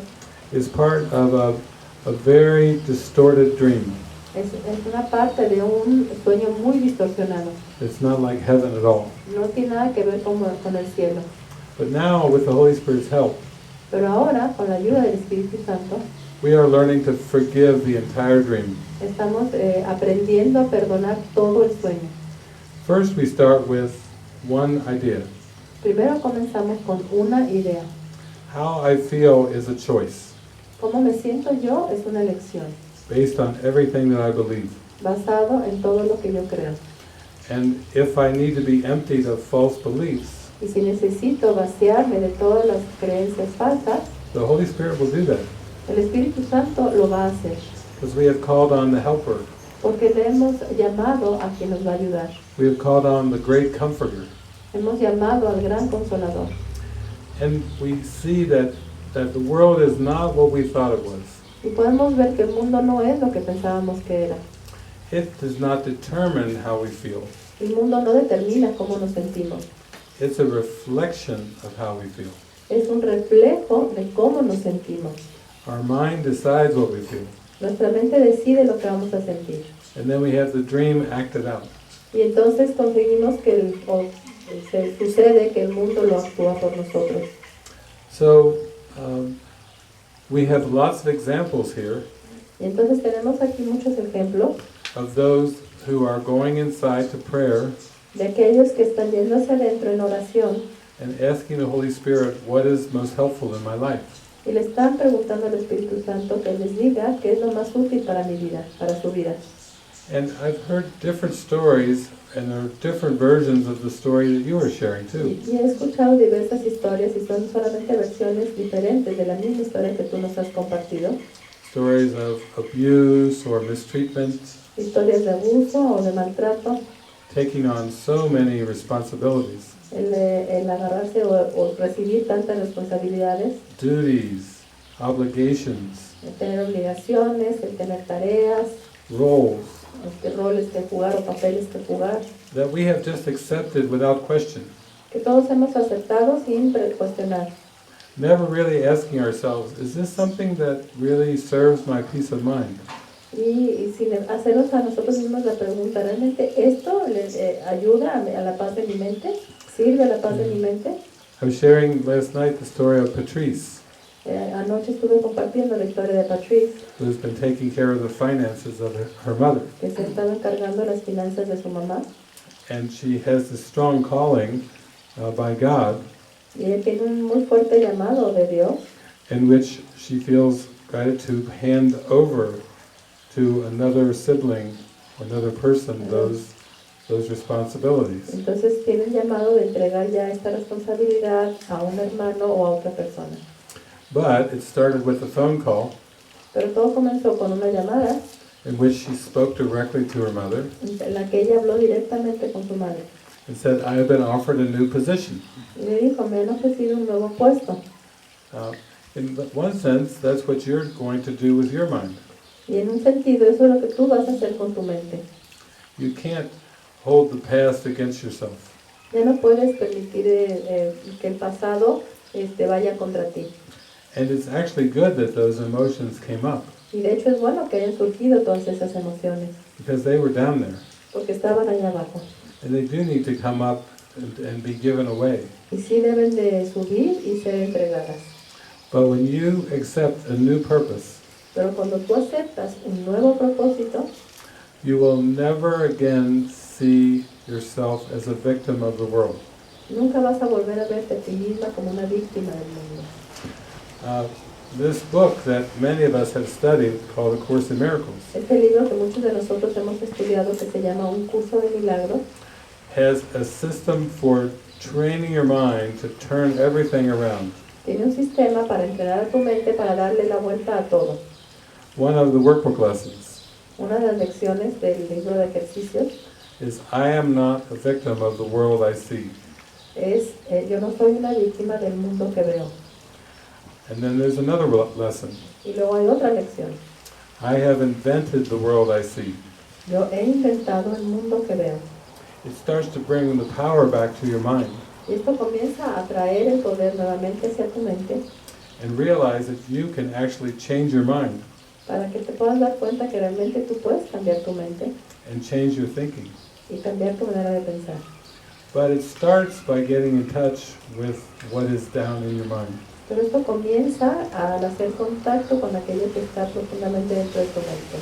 is part of a very distorted dream. es una parte de un sueño muy distorsionado. It's not like heaven at all. No tiene nada que ver con el cielo. But now, with the Holy Spirit's help, Pero ahora, con la ayuda del Espíritu Santo, we are learning to forgive the entire dream. estamos aprendiendo a perdonar todo el sueño. First, we start with one idea. Primero comenzamos con una idea. How I feel is a choice, Cómo me siento yo es una elección, based on everything that I believe. basado en todo lo que yo creo. And if I need to be emptied of false beliefs, Y si necesito vaciarme de todas las creencias falsas, the Holy Spirit will do that, el Espíritu Santo lo va a hacer, because we have called on the Helper. porque le hemos llamado a quien nos va a ayudar. We have called on the Great Comforter. Hemos llamado al gran consolador. And we see that the world is not what we thought it was. Y podemos ver que el mundo no es lo que pensábamos que era. It does not determine how we feel. El mundo no determina cómo nos sentimos. It's a reflection of how we feel. Es un reflejo de cómo nos sentimos. Our mind decides what we feel. Nuestra mente decide lo que vamos a sentir. And then we have the dream acted out. Y entonces conseguimos que se sucede que el mundo lo actúa por nosotros. So we have lots of examples here Y entonces tenemos aquí muchos ejemplos of those who are going inside to prayer de aquellos que están yendo hacia adentro en oración and asking the Holy Spirit what is most helpful in my life. y le están preguntando al Espíritu Santo que les diga qué es lo más útil para mi vida, para su vida. And I've heard different stories, and there are different versions of the story that you are sharing too. Y he escuchado diversas historias y son solamente versiones diferentes de la misma historia que tú nos has compartido. Stories of abuse or mistreatment, Historias de abuso o de maltrato, taking on so many responsibilities, el agarrarse o recibir tantas responsabilidades, duties, obligations, el tener obligaciones, el tener tareas, roles roles que jugar o papeles que jugar, that we have just accepted without question, que todos hemos aceptado sin cuestionar. never really asking ourselves, is this something that really serves my peace of mind? Y sin hacernos a nosotros mismos la pregunta, ¿realmente esto les ayuda a la paz de mi mente? ¿Sirve a la paz de mi mente? I was sharing last night the story of Patrice, Anoche estuve compartiendo la historia de Patrice, who's been taking care of the finances of her mother. que se estaba encargando las finanzas de su mamá, And she has this strong calling by God, y ella tiene un muy fuerte llamado de Dios, in which she feels guided to hand over to another sibling or another person those responsibilities. entonces tiene el llamado de entregar ya esta responsabilidad a un hermano o a otra persona. But it started with a phone call Pero todo comenzó con una llamada in which she spoke directly to her mother en la que ella habló directamente con su madre. and said, I have been offered a new position. Y le dijo, me han ofrecido un nuevo puesto. In one sense, that's what you're going to do with your mind. Y en un sentido, eso es lo que tú vas a hacer con tu mente. You can't hold the past against yourself. Ya no puedes permitir que el pasado vaya contra ti. And it's actually good that those emotions came up, Y de hecho es bueno que hayan surgido todas esas emociones, because they were down there. porque estaban allá abajo. And they do need to come up and be given away. Y sí deben de subir y ser entregadas. But when you accept a new purpose, Pero cuando tú aceptas un nuevo propósito, you will never again see yourself as a victim of the world. nunca vas a volver a verte a ti misma como una víctima del mundo. This book that many of us have studied, called A Course in Miracles, Este libro que muchos de nosotros hemos estudiado, que se llama Un Curso de Milagros, has a system for training your mind to turn everything around. tiene un sistema para entrenar a tu mente, para darle la vuelta a todo. One of the workbook lessons Una de las lecciones del libro de ejercicios is, I am not a victim of the world I see. es, yo no soy una víctima del mundo que veo. And then there's another lesson. Y luego hay otra lección. I have invented the world I see. Yo he inventado el mundo que veo. It starts to bring the power back to your mind. Y esto comienza a atraer el poder nuevamente hacia tu mente and realize that you can actually change your mind para que te puedas dar cuenta que realmente tú puedes cambiar tu mente and change your thinking. y cambiar tu manera de pensar. But it starts by getting in touch with what is down in your mind. Pero esto comienza al hacer contacto con aquello que está profundamente dentro de tu mente.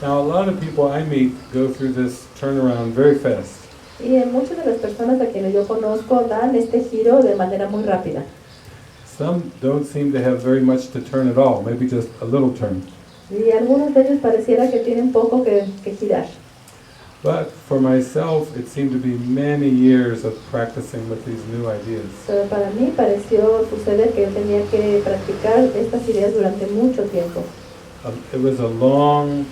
Now, a lot of people I meet go through this turnaround very fast. Y muchas de las personas a quienes yo conozco dan este giro de manera muy rápida. Some don't seem to have very much to turn at all, maybe just a little turn. Y algunos de ellos pareciera que tienen poco que girar. But for myself, it seemed to be many years of practicing with these new ideas. Pero para mí pareció suceder que yo tenía que practicar estas ideas durante mucho tiempo. It was a long,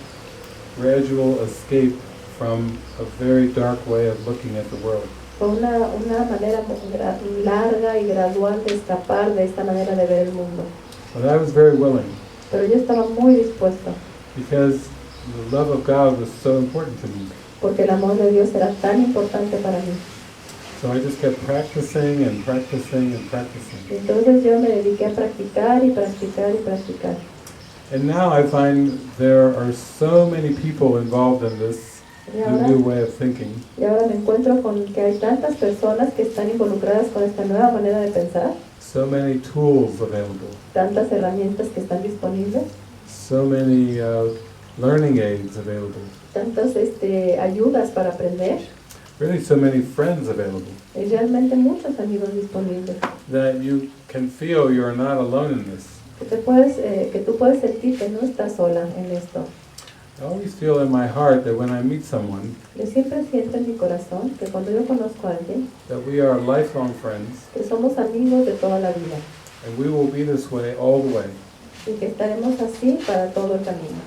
gradual escape from a very dark way of looking at the world. Fue una manera larga y gradual de escapar de esta manera de ver el mundo. But I was very willing, Pero yo estaba muy dispuesto, because the love of God was so important to me. porque el amor de Dios era tan importante para mí. So I just kept practicing and practicing and practicing. Entonces yo me dediqué a practicar y practicar y practicar. And now I find there are so many people involved in this Y ahora, new way of thinking. y ahora me encuentro con que hay tantas personas que están involucradas con esta nueva manera de pensar, So many tools available, tantas herramientas que están disponibles, so many learning aids available, tantas ayudas para aprender, really so many friends available, y realmente muchos amigos disponibles. that you can feel you're not alone in this. Que tú puedes sentir que no estás sola en esto. I always feel in my heart that when I meet someone, Yo siempre siento en mi corazón que cuando yo conozco a alguien, that we are lifelong friends, que somos amigos de toda la vida and we will be this way all the way. y que estaremos así para todo el camino,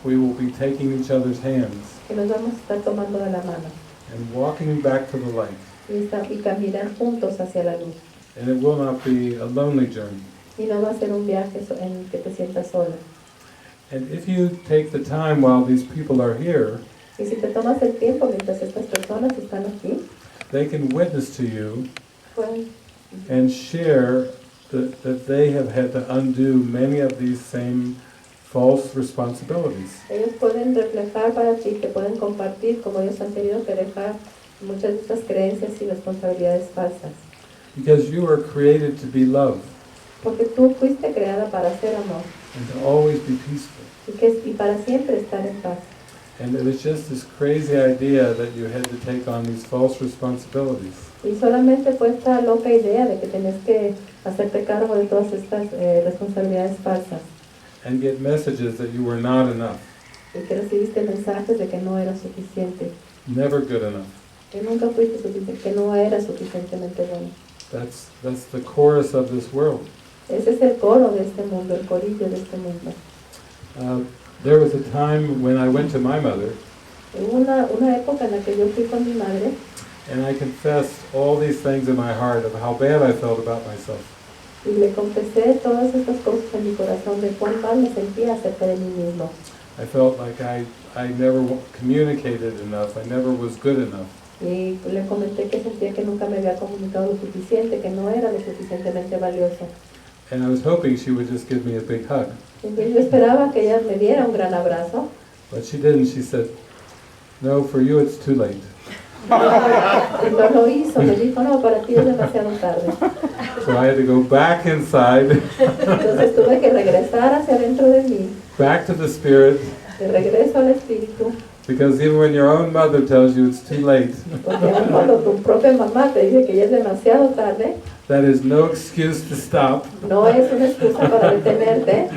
We will be taking each other's hands que nos vamos a estar tomando de la mano and walking back to the light. y caminar juntos hacia la luz. And it will not be a lonely journey. Y no va a ser un viaje en el que te sientas sola. And if you take the time while these people are here, Y si te tomas el tiempo mientras estas personas están aquí, they can witness to you pueden, and share that they have had to undo many of these same false responsibilities. ellos pueden reflejar para ti, te pueden compartir como ellos han tenido que dejar muchas de estas creencias y responsabilidades falsas. Because you are created to be love Porque tú fuiste creada para ser amor and to always be peaceful. y para siempre estar en paz. And it was just this crazy idea that you had to take on these false responsibilities. Y solamente fue esta loca idea de que tenés que hacerte cargo de todas estas responsabilidades falsas And get messages that you were not enough, y que recibiste mensajes de que no eras suficiente, never good enough. que nunca fuiste suficiente, que no eras suficientemente bueno. That's the chorus of this world. Ese es el coro de este mundo, el corillo de este mundo. There was a time when I went to my mother Hubo una época en la que yo fui con mi madre and I confessed all these things in my heart of how bad I felt about myself. y le confesé todas estas cosas en mi corazón de cuán mal me sentía acerca de mí mismo. I felt like I never communicated enough, I never was good enough. Y le comenté que sentía que nunca me había comunicado lo suficiente, que no era lo suficientemente valioso. And I was hoping she would just give me a big hug. Entonces yo esperaba que ella me diera un gran abrazo, But she didn't. She said, "No, for you it's too late." y no lo hizo. Me dijo, no, para ti es demasiado tarde. So I had to go back inside, Entonces tuve que regresar hacia adentro de mí, back to the spirit, de regreso al espíritu, because even when your own mother tells you it's too late, porque aun cuando tu propia mamá te dice que ya es demasiado tarde, that is no excuse to stop. no es una excusa para detenerte.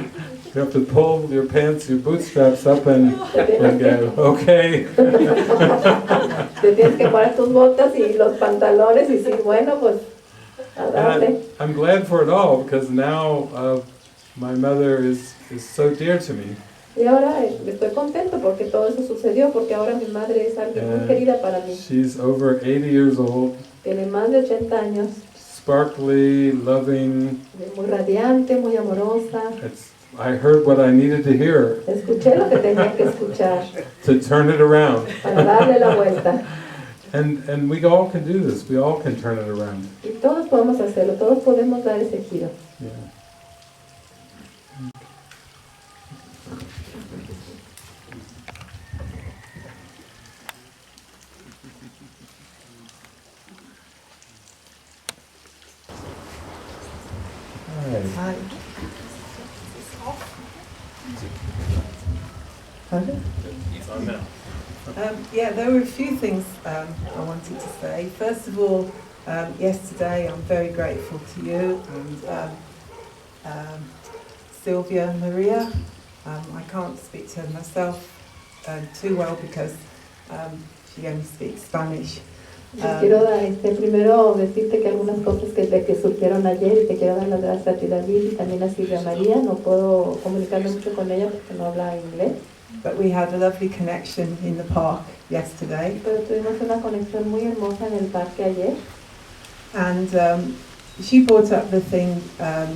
You have to pull your pants, your bootstraps up and go, okay. Te tienes que poner tus botas y los pantalones y decir, bueno, pues a darle. And I'm glad for it all, because now my mother is so dear to me. Y ahora estoy contento porque todo eso sucedió, porque ahora mi madre es alguien muy querida para mí. She's over 80 years old, Tiene más de 80 años, sparkly, loving. muy radiante, muy amorosa. I heard what I needed to hear Escuché lo que tenía que escuchar to turn it around. para darle la vuelta. And we all can do this. We all can turn it around. Y todos podemos hacerlo, todos podemos dar ese giro. Yeah. Hi. Pardon? Yeah, there were a few things I wanted to say. First of all, yesterday I'm very grateful to you and Sylvia and Maria. I can't speak to her myself too well because she only speaks Spanish. Les quiero dar, primero decirte que algunas cosas que surgieron ayer y te quiero dar las gracias a ti, David, y también a Silvia María. No puedo comunicarme mucho con ella porque no habla inglés. But we had a lovely connection in the park yesterday. Pero tuvimos una conexión muy hermosa en el parque ayer. And she brought up the thing, I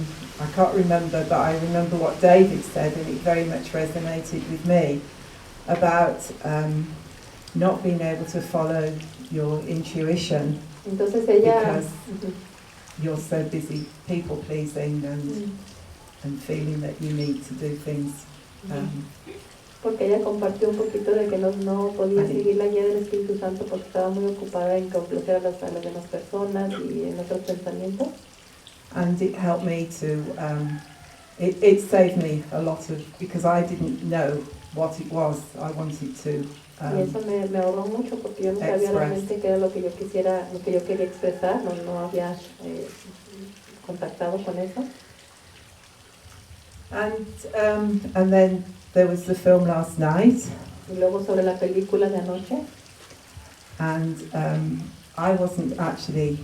can't remember, but I remember what David said, and it very much resonated with me, about not being able to follow your intuition. Entonces ella, because you're so busy people pleasing and feeling that you need to do things. Porque ella compartió un poquito de que no podía seguir la guía del Espíritu Santo porque estaba muy ocupada en complacer a las demás personas y en otros pensamientos. And it helped me to, it saved me a lot of, because I didn't know what it was I wanted to y eso me ahorró mucho porque yo no sabía realmente qué era lo que yo quisiera, lo que yo quería expresar, no había contactado con eso. And then there was the film last night. Y luego sobre la película de anoche. And I wasn't actually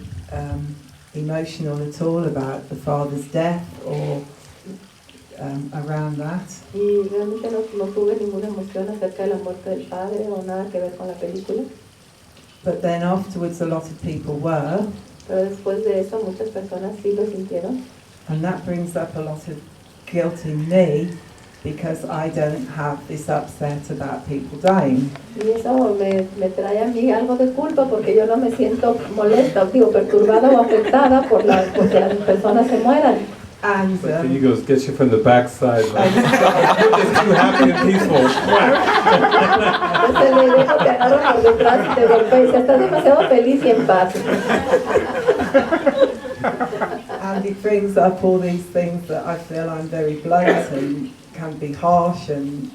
emotional at all about the father's death or around that. Y realmente no tuve ninguna emoción acerca de la muerte del padre o nada que ver con la película. But then afterwards a lot of people were. Pero después de eso muchas personas sí lo sintieron. And that brings up a lot of guilt in me because I don't have this upset about people dying. Y eso me trae a mí algo de culpa porque yo no me siento molesta, perturbada o afectada porque las personas se mueran. And the egos get you from the backside. Like, it's too happy and peaceful. Entonces le dejo que agarro por detrás y te golpeo y dice, estás demasiado feliz y en paz. And it brings up all these things that I feel I'm very blunt and can be harsh and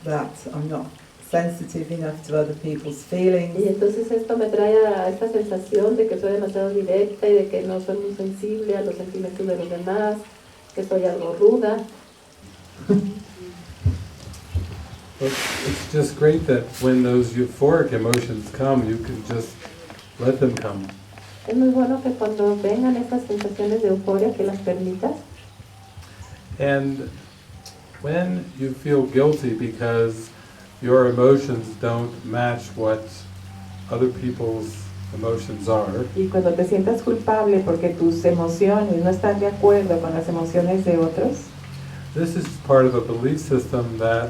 that I'm not sensitive enough to other people's feelings. Y entonces esto me trae a esta sensación de que soy demasiado directa y de que no soy muy sensible a los sentimientos de los demás, que soy algo ruda. It's just great that when those euphoric emotions come, you can just let them come. Es muy bueno que cuando vengan estas sensaciones de euforia que las permitas. And when you feel guilty because your emotions don't match what other people's emotions are, Y cuando te sientas culpable porque tus emociones no están de acuerdo con las emociones de otros, this is part of a belief system that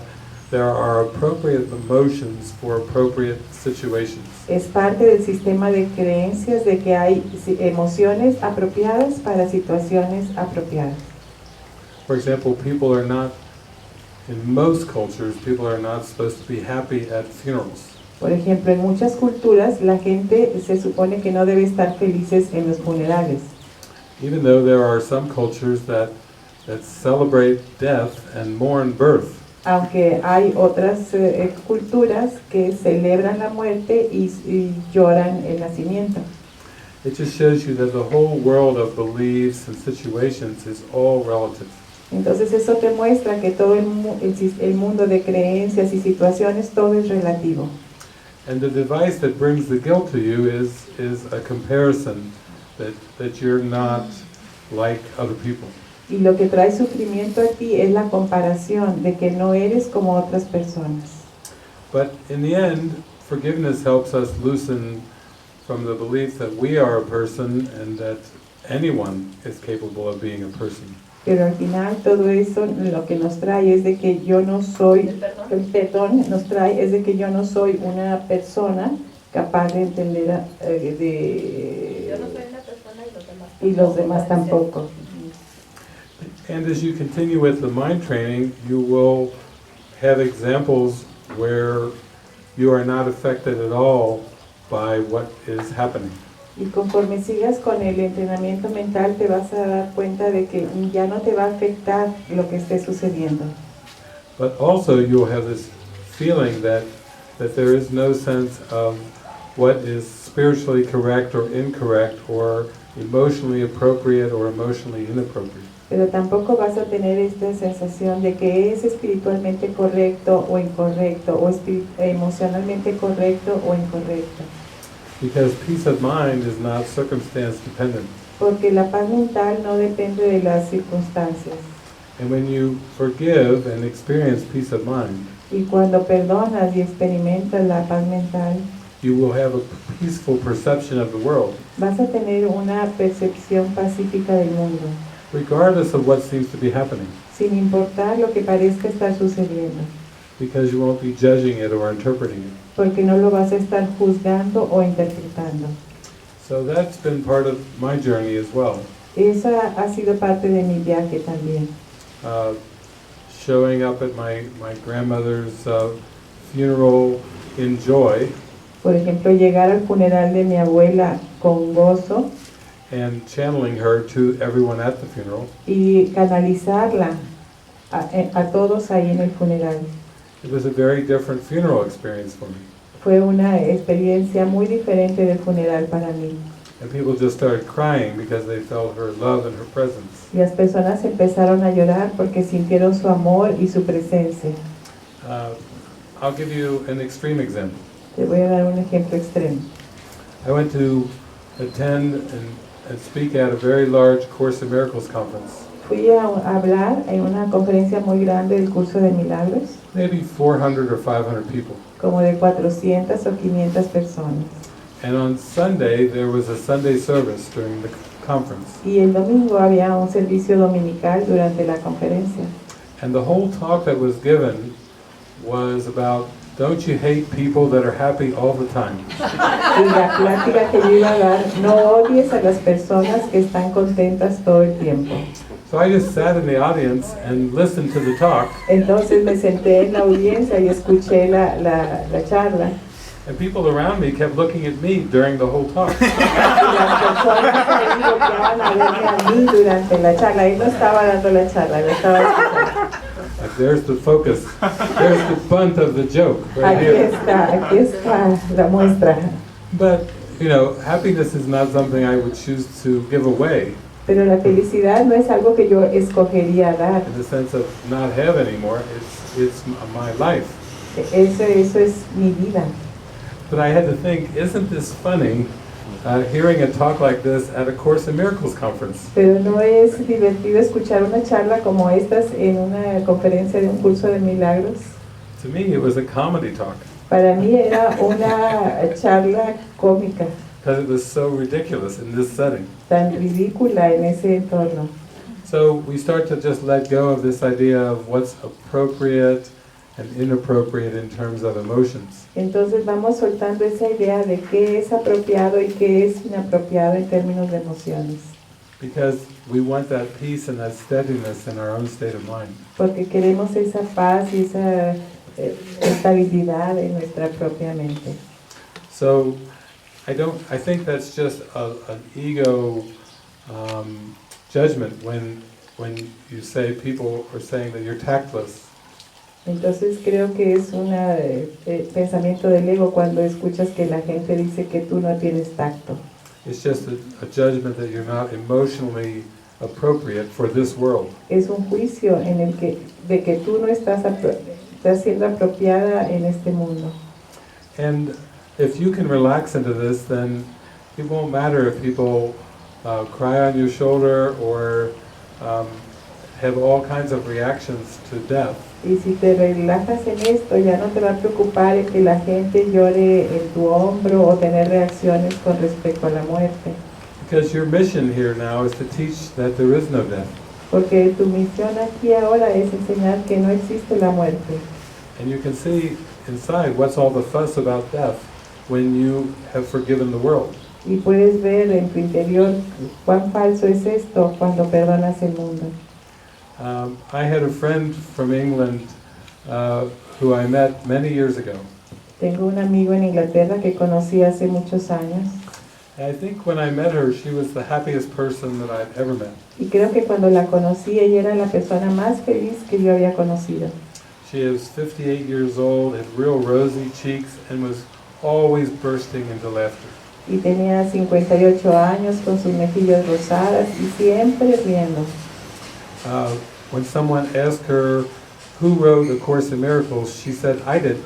there are appropriate emotions for appropriate situations. es parte del sistema de creencias de que hay emociones apropiadas para situaciones apropiadas. For example, people are not, in most cultures, people are not supposed to be happy at funerals. Por ejemplo, en muchas culturas la gente se supone que no debe estar felices en los funerales. Even though there are some cultures that celebrate death and mourn birth. Aunque hay otras culturas que celebran la muerte y lloran el nacimiento. It just shows you that the whole world of beliefs and situations is all relative. Entonces eso te muestra que todo el mundo de creencias y situaciones, todo es relativo. And the device that brings the guilt to you is a comparison that you're not like other people. Y lo que trae sufrimiento a ti es la comparación de que no eres como otras personas. But in the end, forgiveness helps us loosen from the belief that we are a person and that anyone is capable of being a person. Pero al final todo eso lo que nos trae es de que yo no soy, el perdón nos trae es de que yo no soy una persona capaz de entender Yo no soy una persona y los demás tampoco. And as you continue with the mind training, you will have examples where you are not affected at all by what is happening. Y conforme sigas con el entrenamiento mental, te vas a dar cuenta de que ya no te va a afectar lo que esté sucediendo. But also you'll have this feeling that there is no sense of what is spiritually correct or incorrect or emotionally appropriate or emotionally inappropriate. Pero tampoco vas a tener esta sensación de que es espiritualmente correcto o incorrecto, o emocionalmente correcto o incorrecto. Because peace of mind is not circumstance dependent. Porque la paz mental no depende de las circunstancias. And when you forgive and experience peace of mind, Y cuando perdonas y experimentas la paz mental, you will have a peaceful perception of the world, vas a tener una percepción pacífica del mundo, regardless of what seems to be happening, sin importar lo que parezca estar sucediendo, because you won't be judging it or interpreting it. porque no lo vas a estar juzgando o interpretando. So that's been part of my journey as well. Esa ha sido parte de mi viaje también. Showing up at my grandmother's funeral in joy, Por ejemplo, llegar al funeral de mi abuela con gozo and channeling her to everyone at the funeral. y canalizarla a todos ahí en el funeral. It was a very different funeral experience for me. Fue una experiencia muy diferente del funeral para mí. And people just started crying because they felt her love and her presence. Y las personas empezaron a llorar porque sintieron su amor y su presencia. I'll give you an extreme example. Te voy a dar un ejemplo extremo. I went to attend and speak at a very large Course in Miracles conference. Fui a hablar en una conferencia muy grande del Curso de Milagros, Maybe 400 or 500 people. como de 400 o 500 personas. And on Sunday, there was a Sunday service during the conference. Y el domingo había un servicio dominical durante la conferencia. And the whole talk that was given was about, don't you hate people that are happy all the time? Y la plática que yo iba a dar, no odies a las personas que están contentas todo el tiempo. So I just sat in the audience and listened to the talk, Entonces me senté en la audiencia y escuché la charla. and people around me kept looking at me during the whole talk. Y las personas ahí volteaban a verme a mí durante la charla. Él no estaba dando la charla, lo estaba escuchando. Like, there's the focus. There's the bunt of the joke right here. Aquí está la muestra. But, you know, happiness is not something I would choose to give away Pero la felicidad no es algo que yo escogería dar. in the sense of not have anymore. It's my life. Eso es mi vida. But I had to think, isn't this funny, hearing a talk like this at a Course in Miracles conference? Pero no es divertido escuchar una charla como estas en una conferencia de un curso de milagros. To me, it was a comedy talk, Para mí era una charla cómica, because it was so ridiculous in this setting. tan ridícula en ese entorno. So we start to just let go of this idea of what's appropriate and inappropriate in terms of emotions. Entonces vamos soltando esa idea de qué es apropiado y qué es inapropiado en términos de emociones. Because we want that peace and that steadiness in our own state of mind. Porque queremos esa paz y esa estabilidad en nuestra propia mente. So I think that's just an ego judgment when you say people are saying that you're tactless. Entonces creo que es un pensamiento del ego cuando escuchas que la gente dice que tú no tienes tacto. It's just a judgment that you're not emotionally appropriate for this world. Es un juicio de que tú no estás siendo apropiada en este mundo. And if you can relax into this, then it won't matter if people cry on your shoulder or have all kinds of reactions to death. Y si te relajas en esto, ya no te va a preocupar el que la gente llore en tu hombro o tener reacciones con respecto a la muerte. Because your mission here now is to teach that there is no death. Porque tu misión aquí ahora es enseñar que no existe la muerte. And you can see inside what's all the fuss about death. when you have forgiven the world. Y puedes ver en tu interior cuán falso es esto cuando perdonas el mundo. I had a friend from England who I met many years ago. Tengo un amigo en Inglaterra que conocí hace muchos años. I think when I met her, she was the happiest person that I'd ever met. Y creo que cuando la conocí, ella era la persona más feliz que yo había conocido. She was 58 years old, had real rosy cheeks, and was always bursting into laughter. Y tenía 58 años con sus mejillas rosadas y siempre riendo. When someone asked her who wrote The Course in Miracles, she said, I did.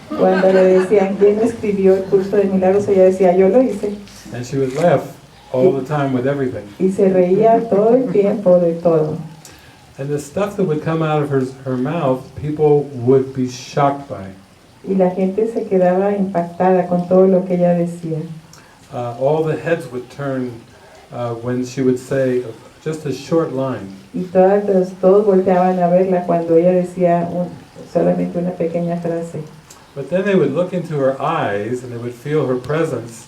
Cuando le decían quién escribió el curso de milagros, ella decía, yo lo hice. And she would laugh all the time with everything. Y se reía todo el tiempo de todo. And the stuff that would come out of her mouth, people would be shocked by. Y la gente se quedaba impactada con todo lo que ella decía. All the heads would turn when she would say just a short line. Y todos volteaban a verla cuando ella decía solamente una pequeña frase. But then they would look into her eyes and they would feel her presence,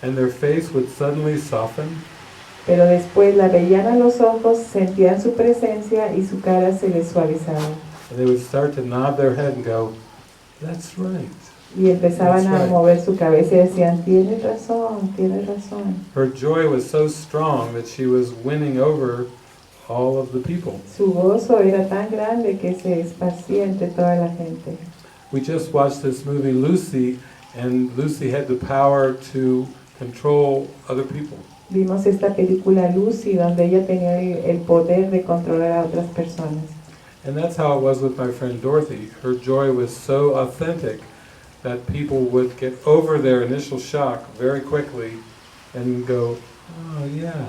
and their face would suddenly soften. Pero después la veían a los ojos, sentían su presencia y su cara se les suavizaba. And they would start to nod their head and go, that's right. Y empezaban That's a right. mover su cabeza y decían, tienes razón, tienes razón. Her joy was so strong that she was winning over all of the people. Su gozo era tan grande que se esparcía entre toda la gente. We just watched this movie Lucy, and Lucy had the power to control other people. Vimos esta película Lucy donde ella tenía el poder de controlar a otras personas. And that's how it was with my friend Dorothy. Her joy was so authentic that people would get over their initial shock very quickly and go, oh yeah,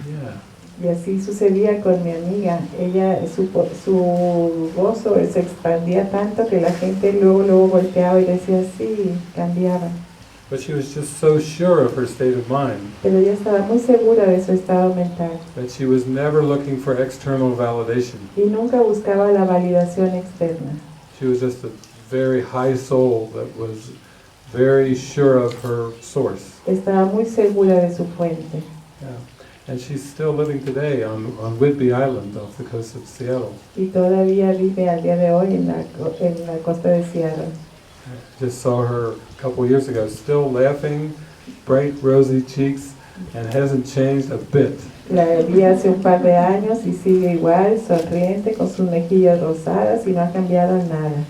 yeah. Y así sucedía con mi amiga. Ella, su gozo se expandía tanto que la gente luego volteaba y decía sí, cambiaba. But she was just so sure of her state of mind Pero ella estaba muy segura de su estado mental that she was never looking for external validation. y nunca buscaba la validación externa. She was just a very high soul that was very sure of her source. Estaba muy segura de su fuente. Yeah. And she's still living today on Whidbey Island off the coast of Seattle. Y todavía vive al día de hoy en la costa de Seattle. I just saw her a couple years ago, still laughing, bright rosy cheeks, and hasn't changed a bit. La vi hace un par de años y sigue igual, sonriente, con sus mejillas rosadas y no ha cambiado nada.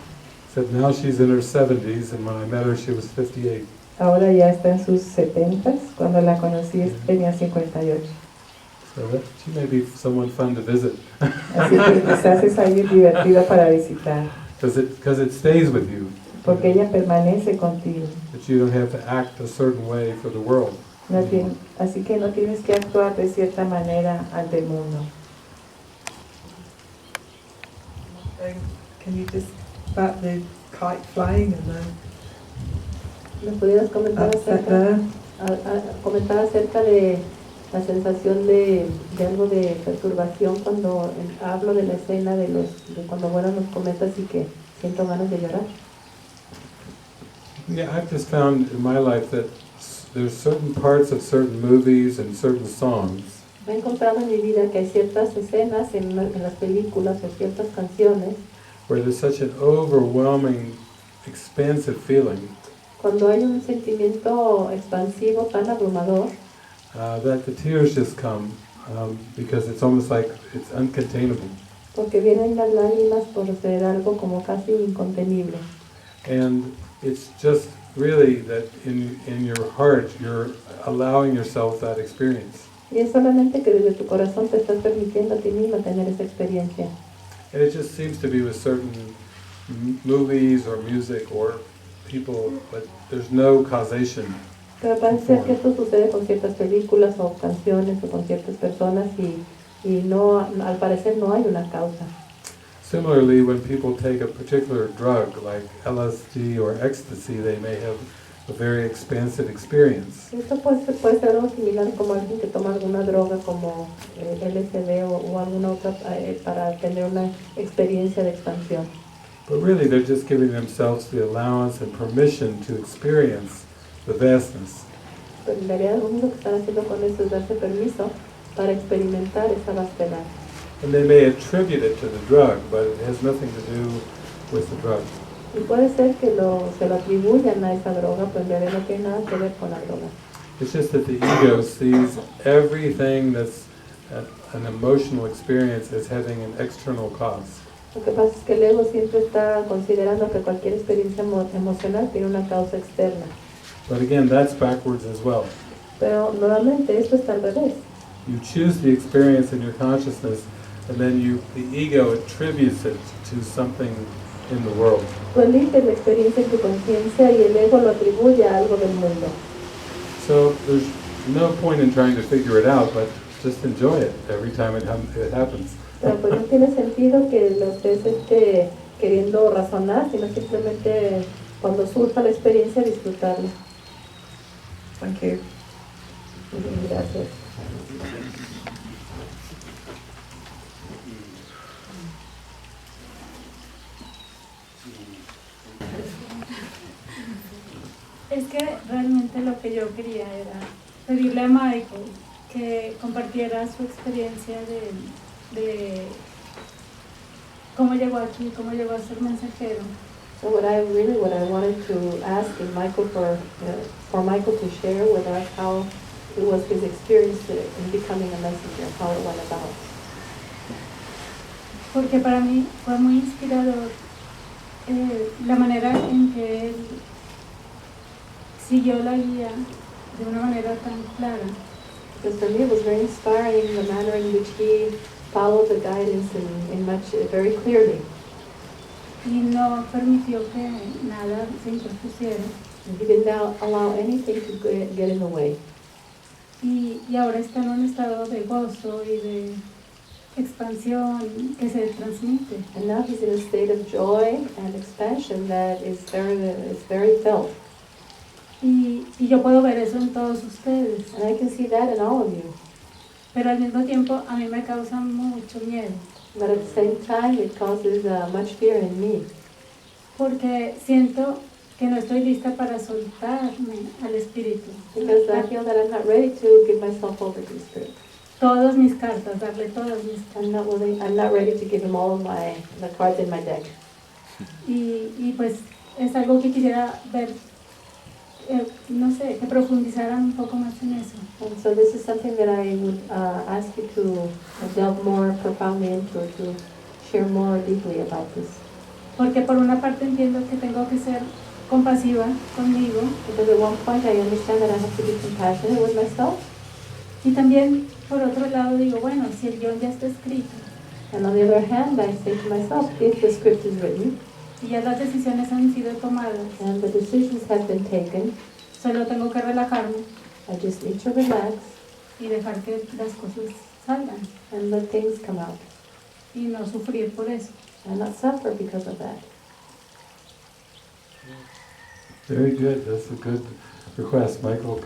Except now she's in her 70s, and when I met her she was 58. Ahora ya está en sus 70s, cuando la conocí tenía 58. So that, she may be someone fun to visit. Así que quizás es alguien divertido para visitar, Because it stays with you. porque ella permanece contigo. That you don't have to act a certain way for the world. Así que no tienes que actuar de cierta manera ante el mundo. Can you just about the kite flying and then ¿Me pudieras comentar acerca de la sensación de algo de perturbación cuando hablo de la escena de cuando vuelan los cometas y que siento ganas de llorar? Yeah, I've just found in my life that there's certain parts of certain movies and certain songs He encontrado en mi vida que hay ciertas escenas en las películas o ciertas canciones where there's such an overwhelming, expansive feeling cuando hay un sentimiento expansivo tan abrumador that the tears just come because it's almost like it's uncontainable. porque vienen las lágrimas por ser algo como casi incontenible. And it's just really that in your heart you're allowing yourself that experience. Y es solamente que desde tu corazón te estás permitiendo a ti misma tener esa experiencia. And it just seems to be with certain movies or music or people, but there's no causation. Pero parece ser que esto sucede con ciertas películas o canciones o con ciertas personas y no, al parecer no hay una causa. Similarly, when people take a particular drug like LSD or ecstasy, they may have a very expansive experience. Esto puede ser algo similar como alguien que toma alguna droga como LSD o alguna otra para tener una experiencia de expansión. But really, they're just giving themselves the allowance and permission to experience the vastness. Pero en realidad lo único que están haciendo con eso es darse permiso para experimentar esa vastedad. And they may attribute it to the drug, but it has nothing to do with the drug. Y puede ser que se lo atribuyan a esa droga, pero en realidad no tiene nada que ver con la droga. It's just that the ego sees everything that's an emotional experience as having an external cause. Lo que pasa es que el ego siempre está considerando que cualquier experiencia emocional tiene una causa externa. But again, that's backwards as well. Pero nuevamente esto está al revés. You choose the experience in your consciousness, and then the ego attributes it to something in the world. Tú eliges la experiencia en tu conciencia y el ego lo atribuye a algo del mundo. So there's no point in trying to figure it out, but just enjoy it every time it happens. Pero pues no tiene sentido que lo estés queriendo razonar, sino simplemente cuando surja la experiencia disfrutarla. Thank you. Gracias. Es que realmente lo que yo quería era pedirle a Michael que compartiera su experiencia de cómo llegó aquí, cómo llegó a ser mensajero. So what I wanted to ask is Michael for Michael to share with us how it was his experience in becoming a messenger, how it went about. Porque para mí fue muy inspirador la manera en que él siguió la guía de una manera tan clara. Because for me it was very inspiring the manner in which he followed the guidance very clearly. Y no permitió que nada se interpusiera. And he did not allow anything to get in the way. Y ahora está en un estado de gozo y de expansión que se transmite. And now he's in a state of joy and expansion that is very felt. Y yo puedo ver eso en todos ustedes. And I can see that in all of you. Pero al mismo tiempo a mí me causa mucho miedo. But at the same time, it causes much fear in me. Porque siento que no estoy lista para soltarme al espíritu. Because I feel that I'm not ready to give myself over to the Spirit. Todas mis cartas, darle todas mis cartas. I'm not ready to give him all of the cards in my deck. Y pues es algo que quisiera ver, no sé, que profundizaran un poco más en eso. And so this is something that I would ask you to delve more profoundly into, to share more deeply about this. Porque por una parte entiendo que tengo que ser compasiva conmigo. Because at one point I understand that I have to be compassionate with myself. Y también por otro lado digo, bueno, si el guión ya está escrito. And on the other hand, I say to myself, if the script is written, y ya las decisiones han sido tomadas, and the decisions have been taken, solo tengo que relajarme I just need to relax y dejar que las cosas salgan and let things come out y no sufrir por eso. and not suffer because of that. Very good. That's a good request, Michael.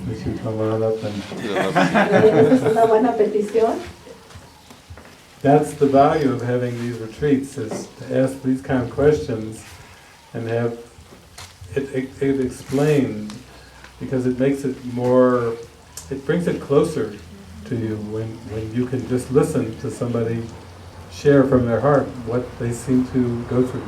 We should come on up and. Es una buena petición. That's the value of having these retreats, is to ask these kind of questions and have it explained, because it makes it more, it brings it closer to you when you can just listen to somebody share from their heart what they seem to go through.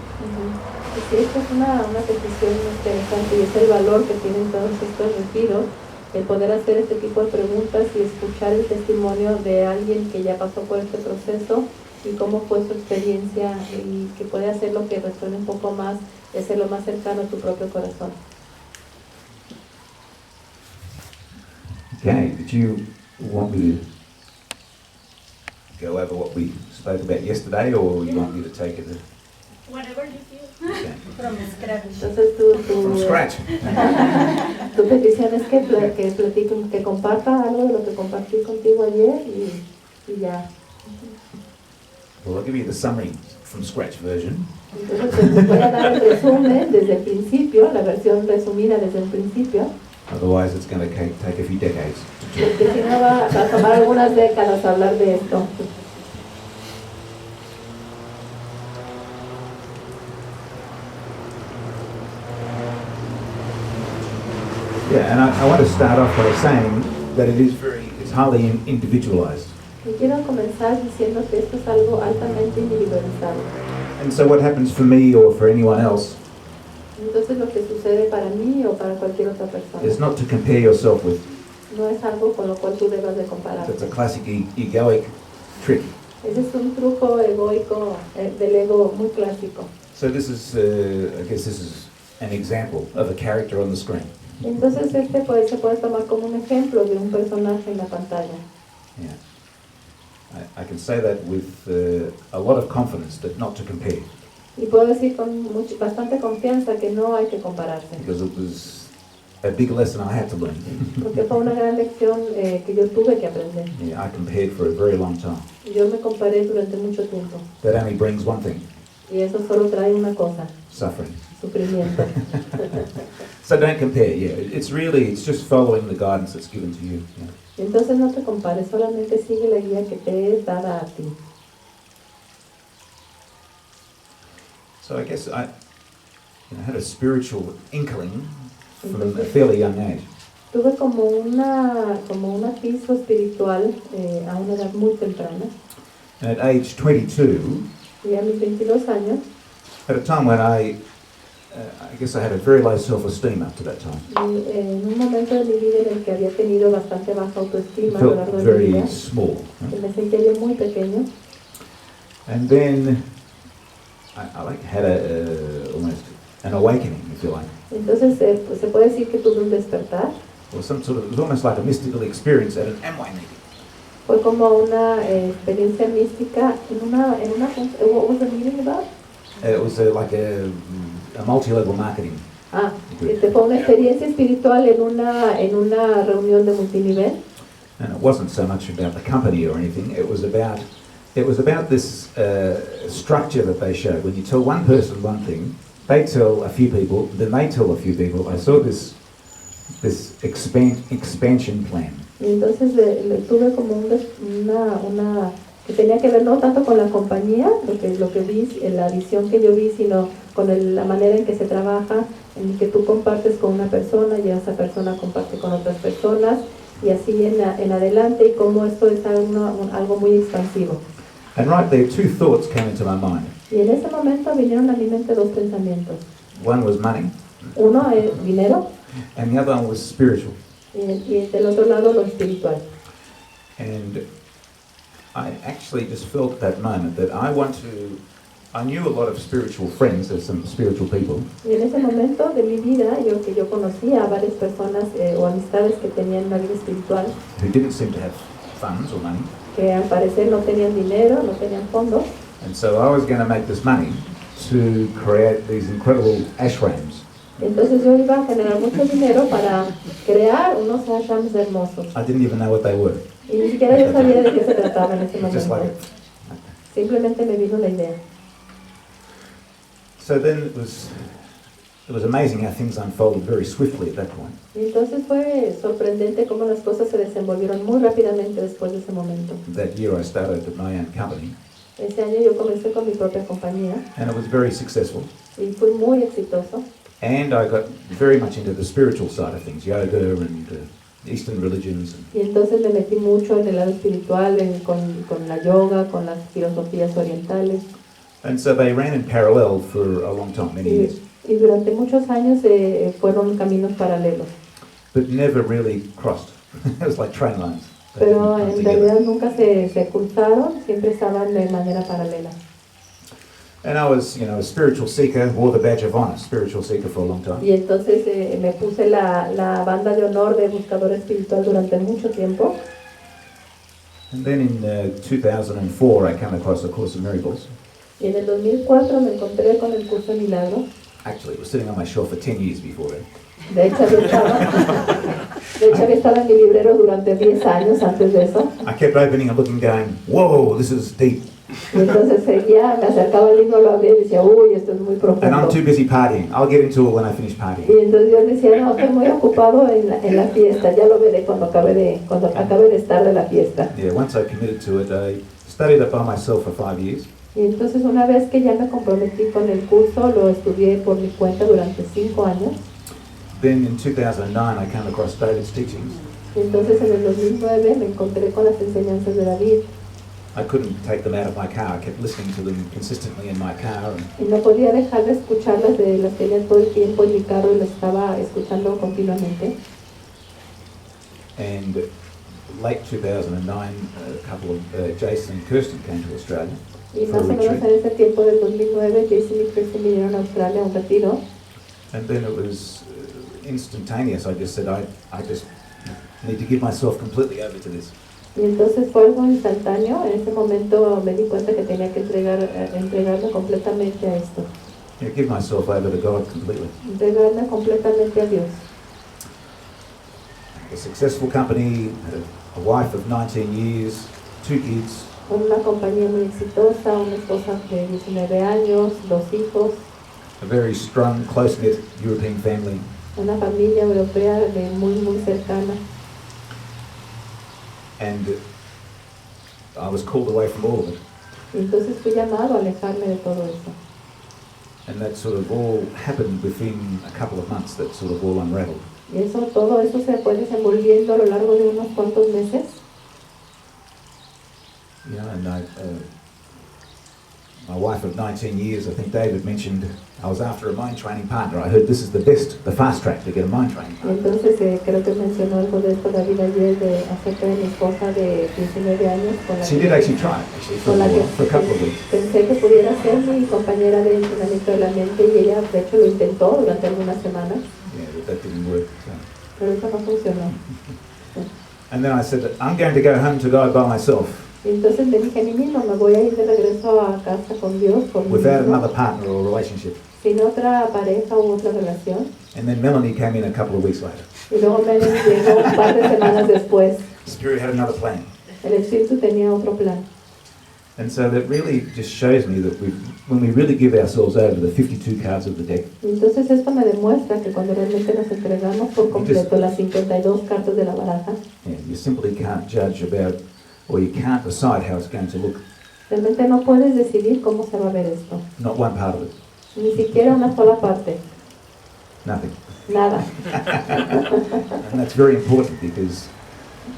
Sí, esta es una petición interesante y es el valor que tienen todos estos retiros, el poder hacer este tipo de preguntas y escuchar el testimonio de alguien que ya pasó por este proceso y cómo fue su experiencia, y que puede hacer lo que resuene un poco más, es ser lo más cercano a tu propio corazón. Okay, did you want me to go over what we spoke about yesterday, or you want me to take it? Whatever you feel. Okay. From scratch. Entonces From scratch. tu petición es que comparta algo de lo que compartí contigo ayer y ya. Well, I'll give you the summary from scratch version. Entonces te voy a dar el resumen desde el principio, la versión resumida desde el principio. Otherwise, it's going to take a few decades. Porque si no va a tomar algunas décadas hablar de esto. I want to start off by saying that it's highly individualized. Y quiero comenzar diciendo que esto es algo altamente individualizado. And so what happens for me or for anyone else Entonces lo que sucede para mí o para cualquier otra persona is not to compare yourself with. no es algo con lo cual tú debas de That's compararte. a classic egoic trick. Ese es un truco egoico del ego muy clásico. So this is, I guess this is an example of a character on the screen. Entonces se puede tomar como un ejemplo de un personaje en la pantalla. Yeah. I can say that with a lot of confidence that not to compare, Y puedo decir con bastante confianza que no hay que compararse. because it was a big lesson I had to learn. Porque fue una gran lección que yo tuve que aprender. Yeah, I compared for a very long time. Y yo me comparé durante mucho tiempo. That only brings one thing, Y eso solo trae una cosa, suffering. sufrimiento. So don't compare, yeah. It's just following the guidance that's given to you. Yeah. Entonces no te compares, solamente sigue la guía que te es dada a ti. So I guess I had a spiritual inkling from a fairly young age. Tuve como un atisbo espiritual a una edad muy temprana. And at age 22, Y a mis 22 años, at a time when I guess I had a very low self-esteem up to that time. y, en un momento de mi vida en el que había tenido bastante baja autoestima a lo Felt largo de mi very vida, small. que me sentía yo muy pequeño. And then I had almost an awakening, if you like. Entonces pues, se puede decir que tuve un despertar. Or it was almost like a mystical experience at an Amway meeting. Fue como una experiencia mística en una what was the meeting about? It was like a multi-level marketing. Fue una experiencia espiritual en una reunión de multinivel. And it wasn't so much about the company or anything. It was about this structure that they showed. When you tell one person one thing, they tell a few people, then they tell a few people. I saw this expansion plan. Y entonces tuve como una que tenía que ver no tanto con la compañía, lo que vi, la visión que yo vi, sino con la manera en que se trabaja, en que tú compartes con una persona y esa persona comparte con otras personas y así en adelante, y cómo esto es algo muy expansivo. And right there, two thoughts came into my mind. Y en ese momento vinieron a mi mente dos pensamientos. One was money, Uno es dinero and the other one was spiritual. y del otro lado lo espiritual. And I actually just felt at that moment that I knew a lot of spiritual friends, there's some spiritual people, Y en ese momento de mi vida, yo conocía a varias personas o amistades que tenían una vida espiritual, who didn't seem to have funds or money. que al parecer no tenían dinero, no tenían fondos. And so I was going to make this money to create these incredible ashrams. Entonces yo iba a generar mucho dinero para crear unos ashrams hermosos. I didn't even know what they were. Y ni siquiera yo sabía de qué se trataba en ese Just momento. like Simplemente me vino la idea. So then it was amazing how things unfolded very swiftly at that point. Y entonces fue sorprendente cómo las cosas se desenvolvieron muy rápidamente después de ese momento. That year I started my own company, Ese año yo comencé con mi propia compañía and it was very successful. y fui muy exitoso. And I got very much into the spiritual side of things, yoga and Eastern religions. Y entonces me metí mucho en el lado espiritual, con la yoga, con las filosofías orientales. And so they ran in parallel for a long time, many years, Y durante muchos años fueron caminos paralelos. but never really crossed. It was like train lines. They Pero didn't come en together. realidad nunca se cruzaron, siempre estaban de manera paralela. And I was, a spiritual seeker, wore the badge of honor, spiritual seeker for a long time. Y entonces me puse la banda de honor de buscador espiritual durante mucho tiempo. And then in 2004, I came across A Course in Miracles. Y en el 2004 me encontré con el curso de Milagros. Actually, it was sitting on my shelf for 10 years before that. De hecho, había estado en mi librero durante 10 años antes de eso. I kept opening and looking, going, whoa, this is deep. Y entonces seguía, me acercaba al libro, lo abría y decía, uy, esto es muy And I'm profundo. too busy partying. I'll get into it when I finish partying. Y entonces yo decía, no, estoy muy ocupado en la fiesta, ya lo veré cuando acabe de estar de la fiesta. Yeah, once I committed to it, I studied it by myself for 5 years. Y entonces una vez que ya me comprometí con el curso, lo estudié por mi cuenta durante 5 años. then in 2009 I came across David's teachings. Y entonces en el 2009 me encontré con las enseñanzas de David. I couldn't take them out of my car. I kept listening to them consistently in my car. Y no podía dejar de escucharlas, las tenía todo el tiempo en mi carro y las estaba escuchando continuamente. And late 2009, a couple of Jason and Kirsten came to Australia Y for a más o menos en retreat. ese tiempo del 2009, Jason y Kirsten vinieron a Australia a un retiro. And then it was instantaneous. I just said, I just need to give myself completely over to this. Y entonces fue algo instantáneo. En ese momento me di cuenta que tenía que entregarme completamente a esto. You know, give myself over to God completely. Entregarme completamente a Dios. A successful company, a wife of 19 years, 2 kids, Una compañía muy exitosa, una esposa de 19 años, 2 hijos, a very strong, close-knit European family. una familia europea muy cercana. And I was called away from all of it. Y entonces fui llamado a alejarme de todo eso. And that sort of all happened within a couple of months, that sort of all unraveled. Y todo eso se fue desenvolviendo a lo largo de unos cuantos meses. You know, and my wife of 19 years, I think David mentioned, I was after a mind training partner. I heard this is the fast track to get a mind training Y partner. entonces creo que mencionó algo de esto David ayer acerca de mi esposa de 19 años con la She did actually try it, actually, con la que for a couple of weeks. pensé que pudiera ser mi compañera de entrenamiento de la mente y ella de hecho lo intentó durante algunas semanas, Yeah, but that didn't work. So. pero eso no funcionó. And then I said, I'm going to go home to God by myself, Y entonces me dije a mí mismo, me voy a ir de regreso a casa con Dios por mí without mismo, another partner or relationship. sin otra pareja u otra relación. And then Melanie came in a couple of weeks later. Y luego me llegó un par de semanas después. Spirit had another plan. El Espíritu tenía otro plan. And so that really just shows me that when we really give ourselves over to the 52 cards of the deck, Y entonces esto me demuestra que cuando realmente nos entregamos por completo las 52 cartas de la baraja, you simply can't judge about, or you can't decide how it's going to look. realmente no puedes decidir cómo se va a ver esto. Not one part of it. Ni siquiera una sola parte. Nothing. Nada. And that's very important because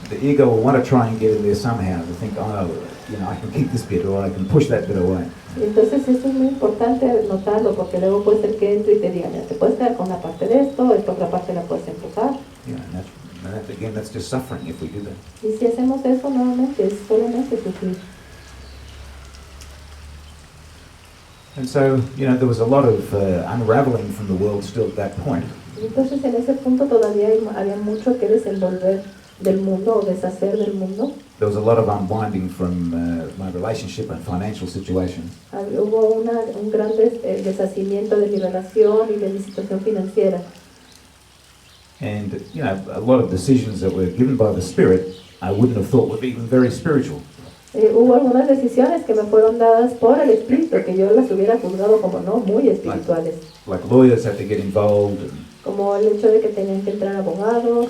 the ego will want to try and get in there somehow to think, oh, you know, I can keep this bit or I can push that bit away. Y entonces esto es muy importante notarlo porque luego puede ser que entre y te diga, mira, te puedes quedar con una parte de esto, esta otra parte la puedes empujar. You know, and that, again, that's just suffering if we do that. Y si hacemos eso nuevamente, es solamente sufrir. And so, you know, there was a lot of unraveling from the world still at that point. Y entonces en ese punto todavía había mucho que desenvolver del mundo o deshacer del mundo. There was a lot of unwinding from my relationship and financial situation. Hubo un gran deshacimiento de mi relación y de mi situación financiera. And, you know, a lot of decisions that were given by the Spirit, I wouldn't have thought would be even very spiritual. Hubo algunas decisiones que me fueron dadas por el Espíritu que yo las hubiera juzgado como no muy espirituales. Like lawyers had to get involved. And Como el hecho de que tenían que entrar abogados.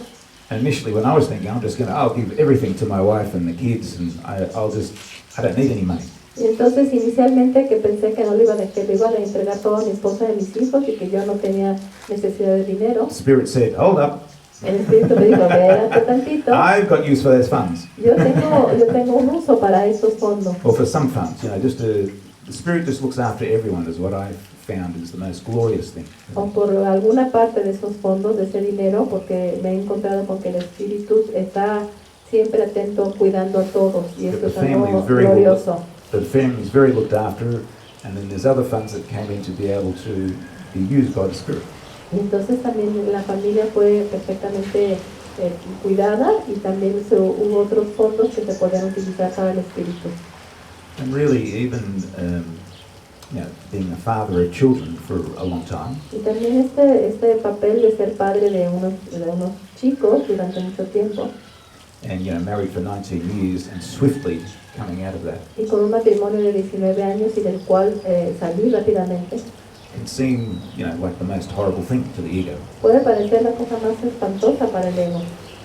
initially when I was thinking, I'll give everything to my wife and the kids and I don't need any money. Y entonces inicialmente que pensé que no le iba a entregar todo a mi esposa y a mis hijos y que yo no tenía necesidad de dinero. The Spirit said, hold up, El Espíritu me dijo, espérate tantito, I've got use for those funds. yo tengo un uso para estos fondos. Or for some funds, you know, the Spirit just looks after everyone is what I've found is the most glorious thing. O por alguna parte de esos fondos, de ese dinero, porque me he encontrado con que el Espíritu está siempre atento, cuidando a todos, y esto es algo glorioso. The family is very looked after, and then there's other funds that came in to be able to be used by the Spirit. Y entonces también la familia fue perfectamente cuidada y también hubo otros fondos que se podían utilizar para el Espíritu. And really, even you know, being a father of children for a long time, Y también este papel de ser padre de unos chicos durante mucho tiempo and you know, married for 19 years, and swiftly coming out of that, y con un matrimonio de 19 años y del cual salí rápidamente, can seem, you know, like the most horrible thing to the ego. puede parecer la cosa más espantosa para el ego.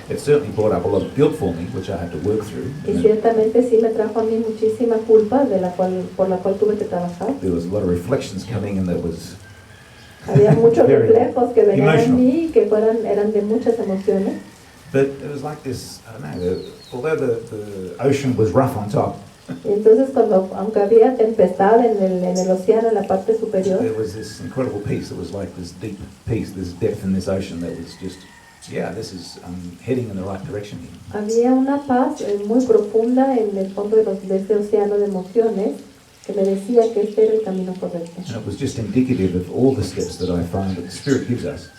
It certainly brought up a lot of guilt for me, which I had to work through. Y ciertamente sí me trajo a mí muchísima culpa por la cual tuve que trabajar. There was a lot of reflections coming in that was Había muchos Very reflejos que venían en emotional. mí y que eran de muchas emociones. But it was like this, I don't know, although the ocean was rough on top, Y entonces aunque había tempestad en el océano, en la parte superior, there was this incredible peace. It was like this deep peace, this depth in this ocean that was just, yeah, this is heading in the right direction here. había una paz muy profunda en el fondo de este océano de emociones que me decía que este era el camino correcto. And it was just indicative of all the steps that I find that the Spirit gives us.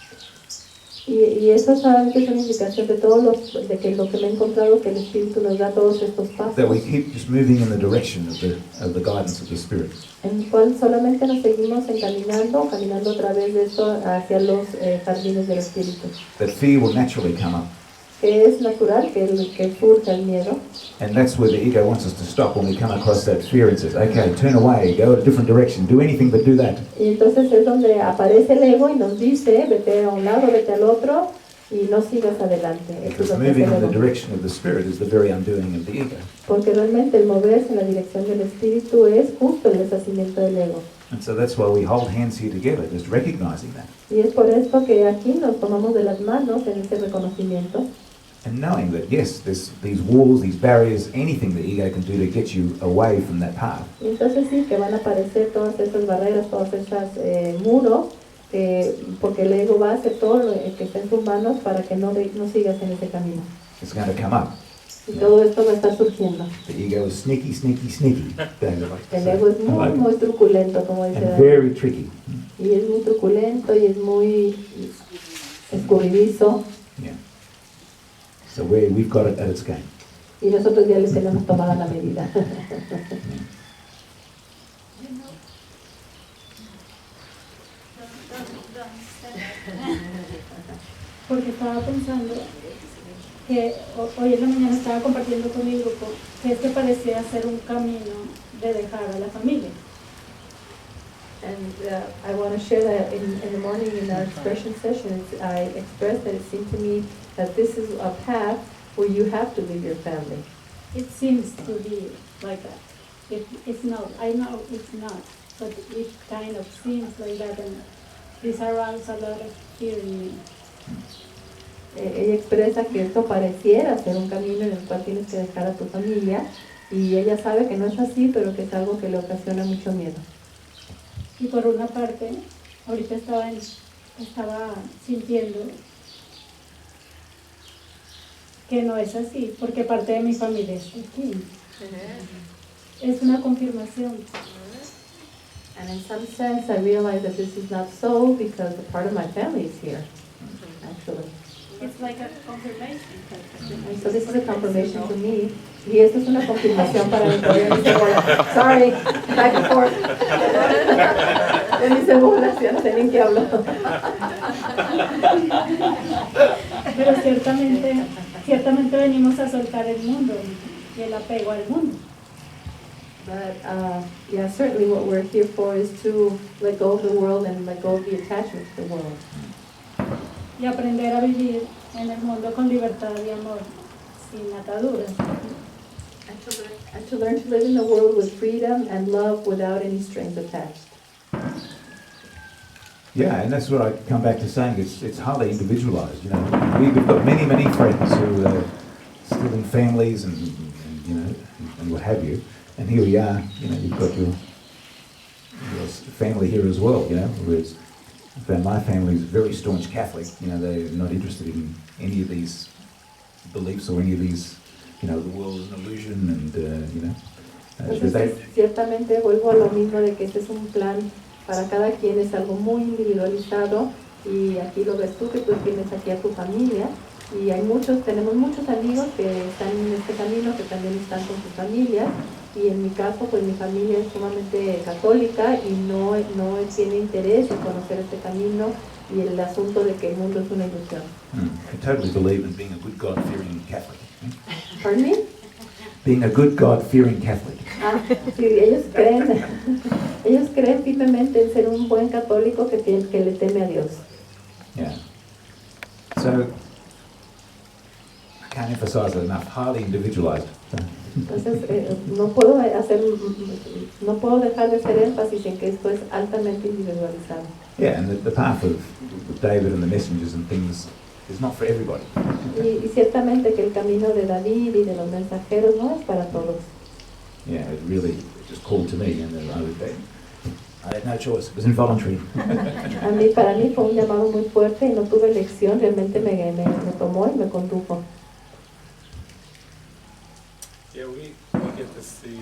Y eso solamente es una indicación de que lo que me he encontrado, que el Espíritu nos da todos estos pasos, That we keep just moving in the direction of the guidance of the Spirit. en el cual solamente nos seguimos caminando a través de esto hacia los jardines del Espíritu. That fear will naturally come up. Que es natural que surja el miedo. And that's where the ego wants us to stop when we come across that fear and says, okay, turn away, go a different direction, do anything but do that. Y entonces es donde aparece el ego y nos dice, vete a un lado, vete al otro y no sigas adelante. Eso es Because lo que hace moving el in the ego. direction of the Spirit is the very undoing of the ego. Porque realmente el moverse en la dirección del Espíritu es justo el deshacimiento del ego. And so that's why we hold hands here together, just recognizing that. Y es por esto que aquí nos tomamos de las manos en este reconocimiento. And knowing that, yes, there's these walls, these barriers, anything the ego can do to get you away from that path. Y entonces sí, que van a aparecer todas esas barreras, todas esas muros, porque el ego va a hacer todo lo que está en sus manos para que no sigas en ese camino. It's going to come up. Y todo esto va a estar surgiendo. The ego is sneaky, sneaky, sneaky. David likes to El say. ego es muy, muy truculento, como dice And David. very tricky. Y es muy truculento y es muy escurridizo. Yeah. So we've got it at its game. Y nosotros ya le tenemos tomada la medida. Porque estaba pensando que hoy en la mañana estaba compartiendo con mi grupo que este parecía ser un camino de dejar a la familia. And I want to share that in the morning in our expression sessions, I expressed that it seemed to me that this is a path where you have to leave your family. It seems to be like that. It's not. I know it's not, but it kind of seems like that, and this arouses a lot of fear in me. Ella expresa que esto pareciera ser un camino en el cual tienes que dejar a tu familia y ella sabe que no es así, pero que es algo que le ocasiona mucho miedo. Y por una parte, ahorita estaba sintiendo que no es así, porque parte de mi familia está aquí. Es una confirmación. And in some sense, I realize that this is not so because a part of my family is here, actually. It's like a confirmation. And so this is a confirmation to me. Y esto es una confirmación para mí. Sorry, back and forth. De mi segunda, ya no sé ni en qué hablo. Pero ciertamente venimos a soltar el mundo y el apego al mundo. But yeah, certainly what we're here for is to let go of the world and let go of the attachment to the world. Y aprender a vivir en el mundo con libertad y amor, sin ataduras. And to learn to live in the world with freedom and love without any strings attached. Yeah, and that's what I come back to saying. It's highly individualized. You know, we've got many friends who are still in families and you know and what have you. And here we are. You know, you've got your family here as well. You know, whereas my family is very staunch Catholic. You know, they're not interested in any of these beliefs or any of these. You know, the world is an illusion, and you know. Entonces, ciertamente vuelvo a lo mismo de que este es un plan para cada quien, es algo muy individualizado y aquí lo ves tú, que tú tienes aquí a tu familia y tenemos muchos amigos que están en este camino, que también están con sus familias y en mi caso, pues mi familia es sumamente católica y no tiene interés en conocer este camino y el asunto de que el mundo es una ilusión. I totally believe in being a good God-fearing Catholic. ¿Pardon me? Being a good God-fearing Catholic. Sí, ellos creen firmemente en ser un buen católico que le teme a Dios. Yeah. So, can't emphasize it enough, highly individualized. Entonces, no puedo dejar de hacer énfasis en que esto es altamente individualizado. Yeah, and the path of David and the messengers and things is not for everybody. Y ciertamente que el camino de David y de los mensajeros no es para todos. Yeah, it really just called to me, and then I had no choice. It was involuntary. Para mí fue un llamado muy fuerte y no tuve elección, realmente me tomó y me condujo. Yeah, we get to see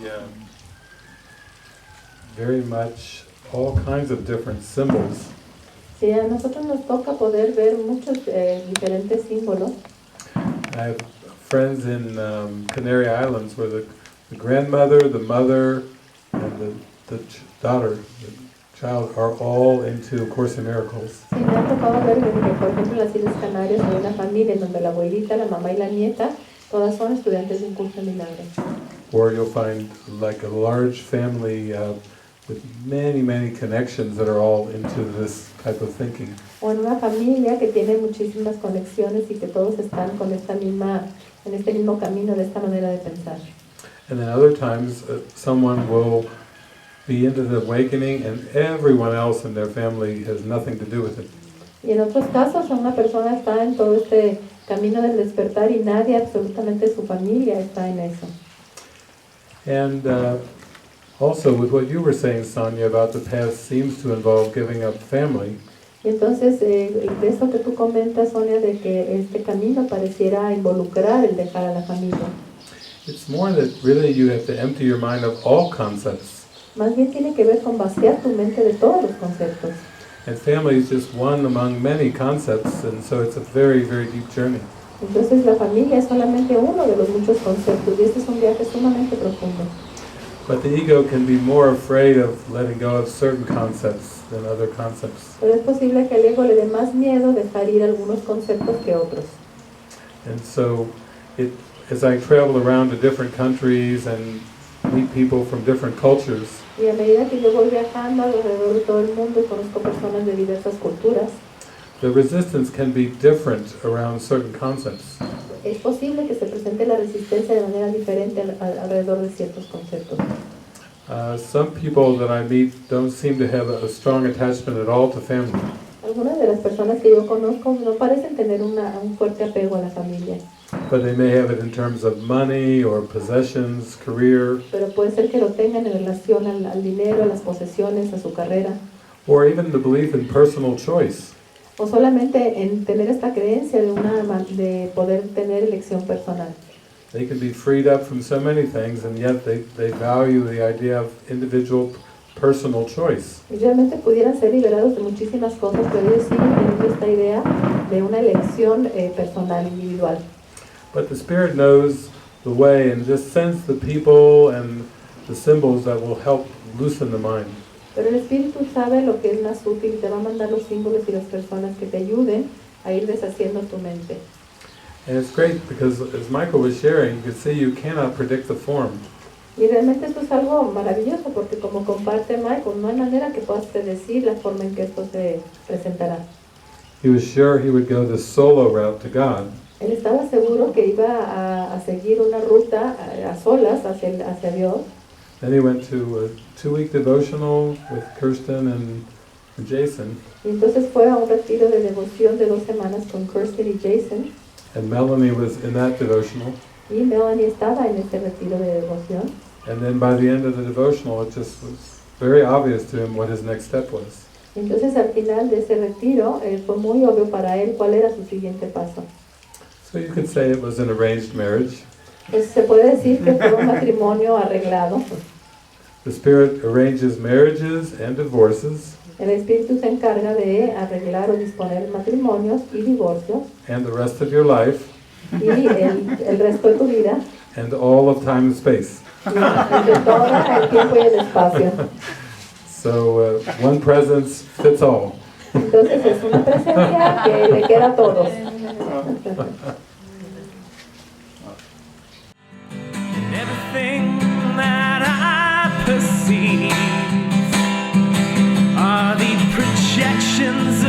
very much all kinds of different symbols. Sí, a nosotros nos toca poder ver muchos diferentes símbolos. I have friends in Canary Islands where the grandmother, the mother, and the daughter, the child, are all into Course in Miracles. Sí, me ha tocado ver que, por ejemplo, en las Islas Canarias hay una familia en donde la abuelita, la mamá y la nieta, todas son estudiantes de Un Curso de Milagros. Or you'll find like a large family with many connections that are all into this type of thinking. O en una familia que tiene muchísimas conexiones y que todos están con esta misma, en este mismo camino, de esta manera de pensar. And then other times someone will be into the awakening and everyone else in their family has nothing to do with it. Y en otros casos una persona está en todo este camino del despertar y nadie, absolutamente su familia, está en eso. And also with what you were saying, Sonia, about the past seems to involve giving up family. Y entonces, de eso que tú comentas, Sonia, de que este camino pareciera involucrar el dejar a la familia. It's more that really you have to empty your mind of all concepts. Más bien tiene que ver con vaciar tu mente de todos los conceptos. And family is just one among many concepts, and so it's a very deep journey. Entonces la familia es solamente uno de los muchos conceptos y este es un viaje sumamente profundo. But the ego can be more afraid of letting go of certain concepts than other concepts. Pero es posible que el ego le dé más miedo dejar ir algunos conceptos que otros. And so, as I travel around to different countries and meet people from different cultures, Y a medida que yo voy viajando alrededor de todo el mundo y conozco personas de diversas culturas, the resistance can be different around certain concepts. es posible que se presente la resistencia de manera diferente alrededor de ciertos conceptos. Some people that I meet don't seem to have a strong attachment at all to family. Algunas de las personas que yo conozco no parecen tener un fuerte apego a la familia. But they may have it in terms of money or possessions, career, Pero puede ser que lo tengan en relación al dinero, a las posesiones, a su carrera. or even the belief in personal choice. O solamente en tener esta creencia de poder tener elección personal. They can be freed up from so many things, and yet they value the idea of individual personal choice. Y realmente pudieran ser liberados de muchísimas cosas, pero ellos siguen teniendo esta idea de una elección personal, individual. But the Spirit knows the way and just sends the people and the symbols that will help loosen the mind. Pero el Espíritu sabe lo que es más útil y te va a mandar los símbolos y las personas que te ayuden a ir deshaciendo tu mente. And it's great because, as Michael was sharing, you can see you cannot predict the form. Y realmente esto es algo maravilloso porque como comparte Michael, no hay manera que puedas predecir la forma en que esto se presentará. He was sure he would go the solo route to God. Él estaba seguro que iba a seguir una ruta a solas hacia Dios. Then he went to a 2-week devotional with Kirsten and Jason. Y entonces fue a un retiro de devoción de 2 semanas con Kirsten y Jason. And Melanie was in that devotional. Y Melanie estaba en este retiro de devoción. And then by the end of the devotional, it just was very obvious to him what his next step was. Entonces al final de ese retiro fue muy obvio para él cuál era su siguiente paso. So you could say it was an arranged marriage. Pues se puede decir que fue un matrimonio arreglado. The Spirit arranges marriages and divorces El Espíritu se encarga de arreglar o disponer matrimonios y divorcios and the rest of your life y el resto de tu vida and all of time and space. y de todo el tiempo y el espacio. So one presence fits all. Entonces es una presencia que le queda a todos. Everything that I perceive are the projections